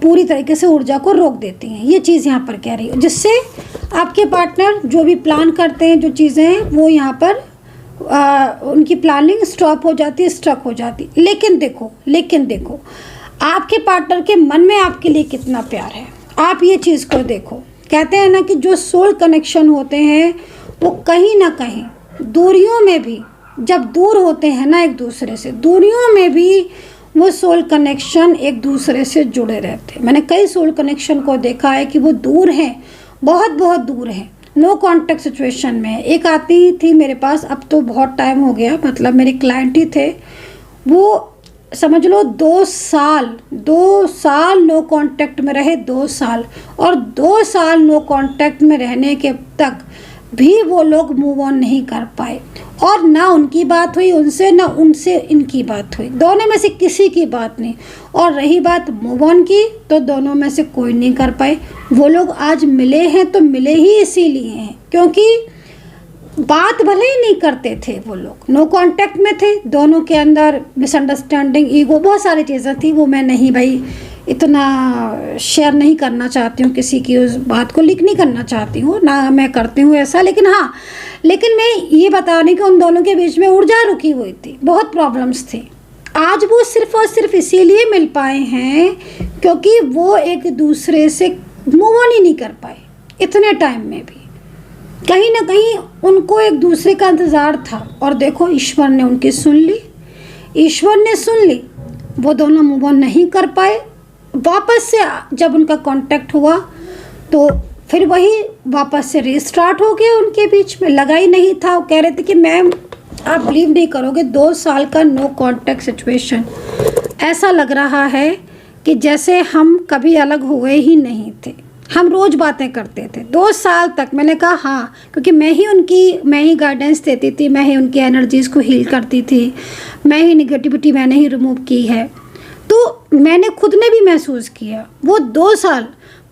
पूरी तरीके से ऊर्जा को रोक देती हैं। ये चीज़ यहाँ पर कह रही है, जिससे आपके पार्टनर जो भी प्लान करते हैं, जो चीज़ें हैं, वो यहाँ पर उनकी प्लानिंग स्टॉप हो जाती है, स्ट्रक हो जाती। लेकिन देखो आपके पार्टनर के मन में आपके लिए कितना प्यार है। आप ये चीज़ को देखो, कहते हैं ना कि जो सोल कनेक्शन होते हैं वो कहीं ना कहीं दूरियों में भी, जब दूर होते हैं ना एक दूसरे से, दूरियों में भी वो सोल कनेक्शन एक दूसरे से जुड़े रहते हैं। मैंने कई सोल कनेक्शन को देखा है कि वो दूर हैं, बहुत बहुत दूर हैं, नो कांटेक्ट सिचुएशन में है। एक आती थी मेरे पास, अब तो बहुत टाइम हो गया, मतलब मेरे क्लाइंट ही थे, वो समझ लो 2 साल नो कांटेक्ट में रहे, 2 साल, और 2 साल नो कांटेक्ट में रहने के तक भी वो लोग मूव ऑन नहीं कर पाए, और ना उनकी बात हुई उनसे, ना उनसे इनकी बात हुई, दोनों में से किसी की बात नहीं। और रही बात मूव ऑन की, तो दोनों में से कोई नहीं कर पाए। वो लोग आज मिले हैं तो मिले ही इसीलिए हैं क्योंकि बात भले ही नहीं करते थे, वो लोग नो कांटेक्ट में थे, दोनों के अंदर मिसअंडरस्टैंडिंग, ईगो, बहुत सारी चीज़ें थी। वो मैं नहीं भाई इतना शेयर नहीं करना चाहती हूँ, किसी की उस बात को लीक नहीं करना चाहती हूँ, ना मैं करती हूँ ऐसा। लेकिन हाँ, लेकिन मैं ये बता रही कि उन दोनों के बीच में ऊर्जा रुकी हुई थी, बहुत प्रॉब्लम्स थी। आज वो सिर्फ और सिर्फ इसीलिए मिल पाए हैं क्योंकि वो एक दूसरे से मूव ऑन ही नहीं कर पाए इतने टाइम में भी। कहीं ना कहीं उनको एक दूसरे का इंतज़ार था, और देखो ईश्वर ने उनकी सुन ली, ईश्वर ने सुन ली। वो दोनों मूव ऑन नहीं कर पाए। वापस से जब उनका कांटेक्ट हुआ तो फिर वही वापस से रीस्टार्ट हो गया उनके बीच में, लगा ही नहीं था। वो कह रहे थे कि मैम आप बिलीव नहीं करोगे, 2 साल का नो कांटेक्ट सिचुएशन, ऐसा लग रहा है कि जैसे हम कभी अलग हुए ही नहीं थे, हम रोज़ बातें करते थे 2 साल तक। मैंने कहा हाँ, क्योंकि मैं ही गाइडेंस देती थी, मैं ही उनकी एनर्जीज़ को हील करती थी, मैं ही निगेटिविटी मैंने ही रिमूव की है। तो मैंने खुद ने भी महसूस किया वो 2 साल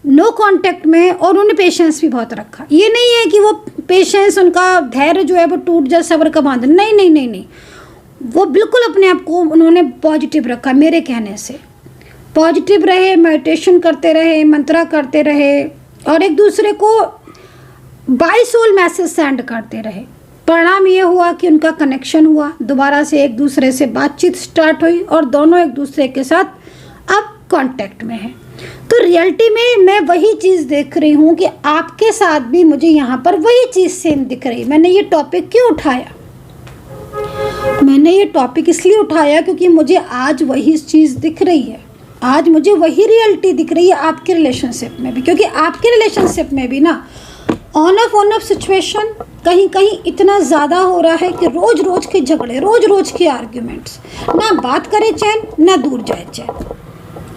नो कांटेक्ट में, और उन्होंने पेशेंस भी बहुत रखा। ये नहीं है कि वो पेशेंस, उनका धैर्य जो है वो टूट जाए, सब्र का बांधन, नहीं नहीं नहीं नहीं, वो बिल्कुल अपने आप को उन्होंने पॉजिटिव रखा। मेरे कहने से पॉजिटिव रहे, मेडिटेशन करते रहे, मंत्रा करते रहे, और एक दूसरे को बाय सोल मैसेज सेंड करते रहे। परिणाम ये हुआ कि उनका कनेक्शन हुआ, दोबारा से एक दूसरे से बातचीत स्टार्ट हुई, और दोनों एक दूसरे के साथ अब कांटेक्ट में हैं। तो रियलिटी में मैं वही चीज़ देख रही हूँ कि आपके साथ भी मुझे यहाँ पर वही चीज़ सेम दिख रही है। मैंने ये टॉपिक क्यों उठाया? मैंने ये टॉपिक इसलिए उठाया क्योंकि मुझे आज वही चीज़ दिख रही है, आज मुझे वही रियलिटी दिख रही है आपके रिलेशनशिप में भी। क्योंकि आपके रिलेशनशिप में भी ना ऑन ऑफ सिचुएशन कहीं कहीं इतना ज़्यादा हो रहा है कि रोज़ रोज़ के झगड़े, रोज़ रोज़ के आर्ग्यूमेंट्स, ना बात करे चैन, ना दूर जाए चैन।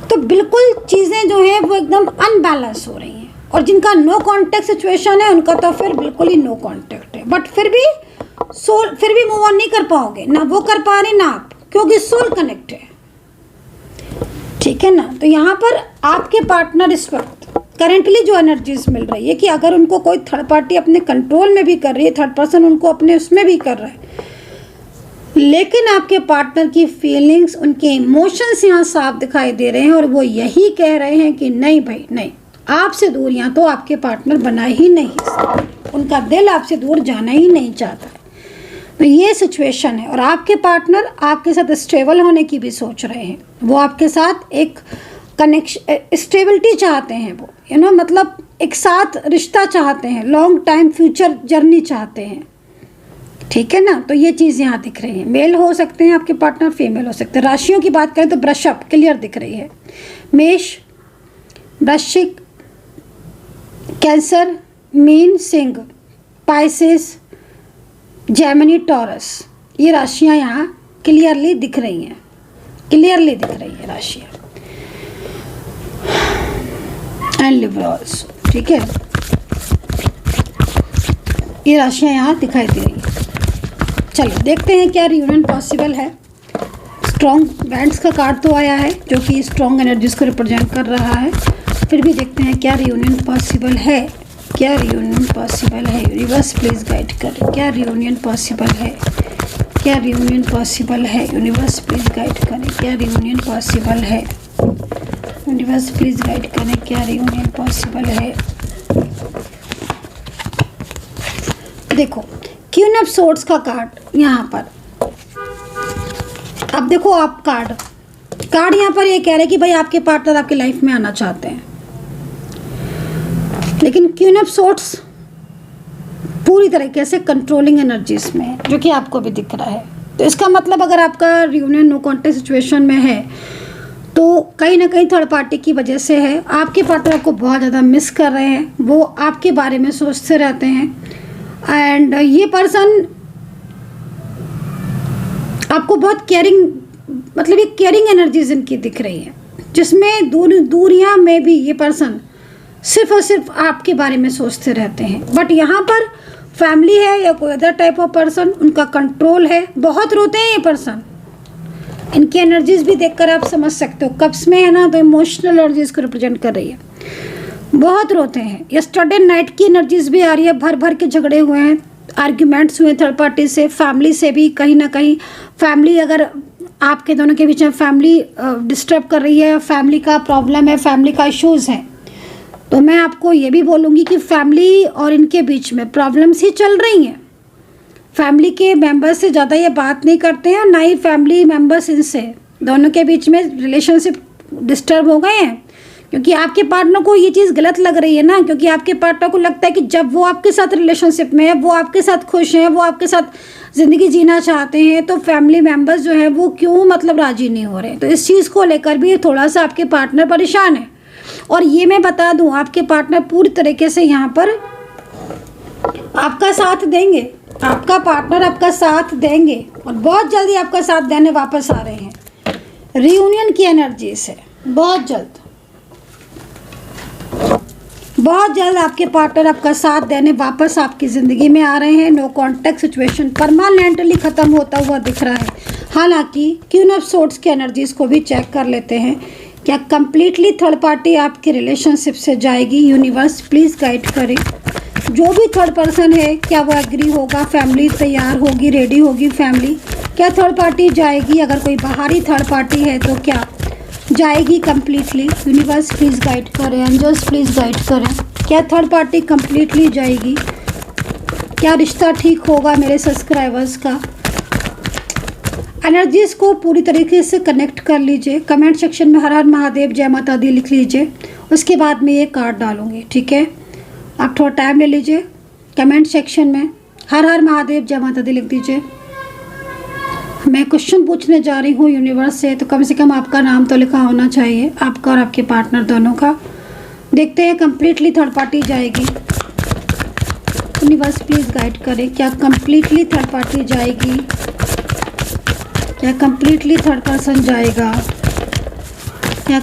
तो बिल्कुल चीज़ें जो हैं वो एकदम अनबैलेंस हो रही हैं। और जिनका नो कांटेक्ट सिचुएशन है उनका तो फिर बिल्कुल ही नो कांटेक्ट है, बट फिर भी मूव ऑन नहीं कर पाओगे, ना वो कर पा रहे ना आप, क्योंकि सोल कनेक्ट है। ठीक है ना? तो यहाँ पर आपके पार्टनर इस वक्त करेंटली जो एनर्जीज मिल रही है कि अगर उनको कोई थर्ड पार्टी अपने कंट्रोल में भी कर रही है, थर्ड पर्सन उनको अपने उसमें भी कर रहा है, लेकिन आपके पार्टनर की फीलिंग्स, उनके इमोशंस यहाँ साफ दिखाई दे रहे हैं, और वो यही कह रहे हैं कि नहीं भाई नहीं, आपसे दूरियाँ तो आपके पार्टनर बना ही नहीं सकते, उनका दिल आपसे दूर जाना ही नहीं चाहता है। तो ये सिचुएशन है, और आपके पार्टनर आपके साथ स्टेबल होने की भी सोच रहे हैं। वो आपके साथ एक कनेक्शन, स्टेबिलिटी चाहते हैं, वो मतलब एक साथ रिश्ता चाहते हैं, लॉन्ग टाइम फ्यूचर जर्नी चाहते हैं। ठीक है ना? तो ये चीज़ यहाँ दिख रही है। मेल हो सकते हैं आपके पार्टनर, फीमेल हो सकते हैं। राशियों की बात करें तो वृषभ क्लियर दिख रही है, मेष, वृश्चिक, cancer, mean, Singh, Pisces, Gemini, taurus, ये राशियाँ यहाँ क्लियरली दिख रही हैं, क्लियरली दिख रही है राशियाँ, एंड लिब्रा ऑल्सो। ठीक है, ये राशियाँ यहाँ दिखाई दे रही हैं। चलिए देखते हैं क्या रियूनियन पॉसिबल है। स्ट्रॉन्ग बैंड्स का कार्ड तो आया है जो कि स्ट्रॉन्ग एनर्जीज को रिप्रेजेंट कर रहा है, फिर भी देखते हैं क्या रियूनियन पॉसिबल है, क्या रियूनियन पॉसिबल है। यूनिवर्स प्लीज गाइड करें, क्या रियूनियन पॉसिबल है, क्या रियूनियन पॉसिबल है। यूनिवर्स प्लीज गाइड करें, क्या रियूनियन पॉसिबल है। यूनिवर्स प्लीज गाइड करें, क्या रियूनियन पॉसिबल है। देखो क्वीन ऑफ सोर्ड्स का कार्ड यहाँ पर, अब देखो आप कार्ड यहाँ पर ये कह रहे हैं कि भाई आपके पार्टनर आपकी लाइफ में आना चाहते हैं, लेकिन क्वीन ऑफ सोर्ड्स पूरी तरीके से कंट्रोलिंग एनर्जीज में है, जो कि आपको भी दिख रहा है। तो इसका मतलब अगर आपका रियूनियन नो कॉन्टेक्ट सिचुएशन में है तो कहीं ना कहीं थर्ड पार्टी की वजह से है। आपके पार्टनर आपको बहुत ज़्यादा मिस कर रहे हैं, वो आपके बारे में सोचते रहते हैं, एंड ये पर्सन आपको बहुत केयरिंग, मतलब ये केयरिंग एनर्जीज इनकी दिख रही है, जिसमें दूरियां में भी ये पर्सन सिर्फ और सिर्फ आपके बारे में सोचते रहते हैं। बट यहाँ पर फैमिली है या कोई अदर टाइप ऑफ पर्सन, उनका कंट्रोल है। बहुत रोते हैं ये पर्सन, इनकी एनर्जीज भी देखकर आप समझ सकते हो। कप्स में है ना, तो इमोशनल एनर्जीज को रिप्रेजेंट कर रही है। बहुत रोते हैं। यस्टरडे नाइट की एनर्जीज भी आ रही है, भर भर के झगड़े हुए हैं, आर्ग्यूमेंट्स हुए थर्ड पार्टी से, फैमिली से भी कहीं ना कहीं। फैमिली, अगर आपके दोनों के बीच में फैमिली डिस्टर्ब कर रही है, फैमिली का प्रॉब्लम है, फैमिली का इश्यूज़ है, तो मैं आपको ये भी बोलूँगी कि फैमिली और इनके बीच में प्रॉब्लम्स ही चल रही हैं। फैमिली के मेंबर्स से ज़्यादा ये बात नहीं करते हैं, ना ही फैमिली मेंबर्स इनसे। दोनों के बीच में रिलेशनशिप डिस्टर्ब हो गए हैं, क्योंकि आपके पार्टनर को ये चीज़ गलत लग रही है ना, क्योंकि आपके पार्टनर को लगता है कि जब वो आपके साथ रिलेशनशिप में है, वो आपके साथ खुश हैं, वो आपके साथ ज़िंदगी जीना चाहते हैं, तो फैमिली मेंबर्स जो हैं वो क्यों मतलब राज़ी नहीं हो रहे। तो इस चीज़ को लेकर भी थोड़ा सा आपके पार्टनर परेशान है। और ये मैं बता दूं, आपके पार्टनर पूरी तरीके से यहाँ पर आपका साथ देंगे। आपका पार्टनर आपका साथ देंगे और बहुत जल्दी आपका साथ देने वापस आ रहे हैं। रियूनियन की एनर्जी से बहुत जल्द आपके पार्टनर आपका साथ देने वापस आपकी ज़िंदगी में आ रहे हैं। नो कॉन्टैक्ट सिचुएशन परमानेंटली ख़त्म होता हुआ दिख रहा है। हालांकि क्वीन ऑफ सोर्ड्स की एनर्जीज़ को भी चेक कर लेते हैं। क्या कंप्लीटली थर्ड पार्टी आपके रिलेशनशिप से जाएगी? यूनिवर्स प्लीज़ गाइड करें। जो भी थर्ड पर्सन है, क्या वो एग्री होगा? फैमिली तैयार होगी, रेडी होगी फैमिली? क्या थर्ड पार्टी जाएगी? अगर कोई बाहरी थर्ड पार्टी है तो क्या जाएगी कंप्लीटली? यूनिवर्स प्लीज़ गाइड करें, एंजल्स प्लीज़ गाइड करें। क्या थर्ड पार्टी कंप्लीटली जाएगी? क्या रिश्ता ठीक होगा मेरे सब्सक्राइबर्स का? एनर्जीज़ को पूरी तरीके से कनेक्ट कर लीजिए। कमेंट सेक्शन में हर हर महादेव जय माता दी लिख लीजिए। उसके बाद मैं ये कार्ड डालूंगी, ठीक है? आप थोड़ा टाइम ले लीजिए। कमेंट सेक्शन में हर हर महादेव जय माता दी लिख दीजिए। मैं क्वेश्चन पूछने जा रही हूँ यूनिवर्स से, तो कम से कम आपका नाम तो लिखा होना चाहिए, आपका और आपके पार्टनर दोनों का। देखते हैं कंप्लीटली थर्ड पार्टी जाएगी। यूनिवर्स प्लीज़ गाइड करें। क्या कंप्लीटली थर्ड पार्टी जाएगी? क्या कंप्लीटली थर्ड पर्सन जाएगा? क्या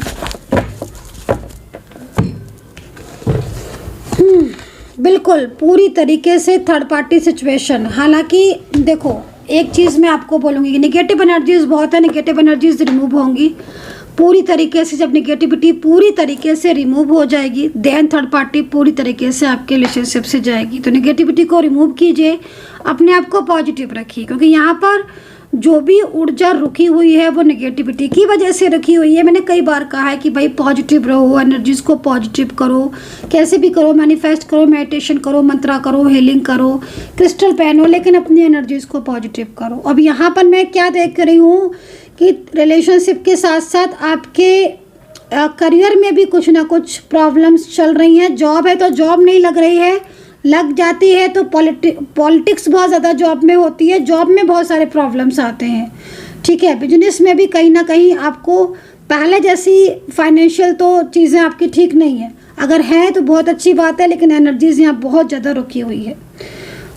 बिल्कुल पूरी तरीके से थर्ड पार्टी सिचुएशन। हालांकि देखो, एक चीज़ मैं आपको बोलूँगी कि नेगेटिव एनर्जीज बहुत है, नेगेटिव एनर्जीज रिमूव होंगी पूरी तरीके से। जब नेगेटिविटी पूरी तरीके से रिमूव हो जाएगी, देन थर्ड पार्टी पूरी तरीके से आपके रिलेशनशिप से जाएगी। तो नेगेटिविटी को रिमूव कीजिए, अपने आप को पॉजिटिव रखिए, क्योंकि यहाँ पर जो भी ऊर्जा रुकी हुई है वो नेगेटिविटी की वजह से रखी हुई है। मैंने कई बार कहा है कि भाई पॉजिटिव रहो, एनर्जीज को पॉजिटिव करो, कैसे भी करो, मैनिफेस्ट करो, मेडिटेशन करो, मंत्रा करो, हीलिंग करो, क्रिस्टल पहनो, लेकिन अपनी एनर्जीज को पॉजिटिव करो। अब यहाँ पर मैं क्या देख रही हूँ कि रिलेशनशिप के साथ साथ आपके करियर में भी कुछ ना कुछ प्रॉब्लम्स चल रही हैं। जॉब है तो जॉब नहीं लग रही है, लग जाती है तो पॉलिटिक्स बहुत ज़्यादा जॉब में होती है, जॉब में बहुत सारे प्रॉब्लम्स आते हैं, ठीक है? बिजनेस में भी कहीं ना कहीं आपको पहले जैसी फाइनेंशियल तो चीज़ें आपकी ठीक नहीं है। अगर हैं तो बहुत अच्छी बात है, लेकिन एनर्जीज यहाँ बहुत ज़्यादा रुकी हुई है।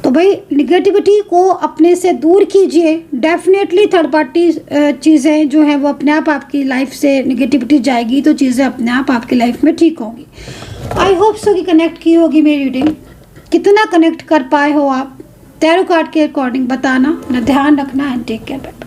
तो भाई निगेटिविटी को अपने से दूर कीजिए। डेफिनेटली थर्ड पार्टी चीज़ें जो हैं वो अपने आप आपकी लाइफ से निगेटिविटी जाएगी, तो चीज़ें अपने आप आपकी लाइफ में ठीक होंगी। आई होप सो कि कनेक्ट की होगी मेरी रीडिंग। कितना कनेक्ट कर पाए हो आप, टैरो कार्ड के अकॉर्डिंग बताना। अपना ध्यान रखना एंड टेक केयर।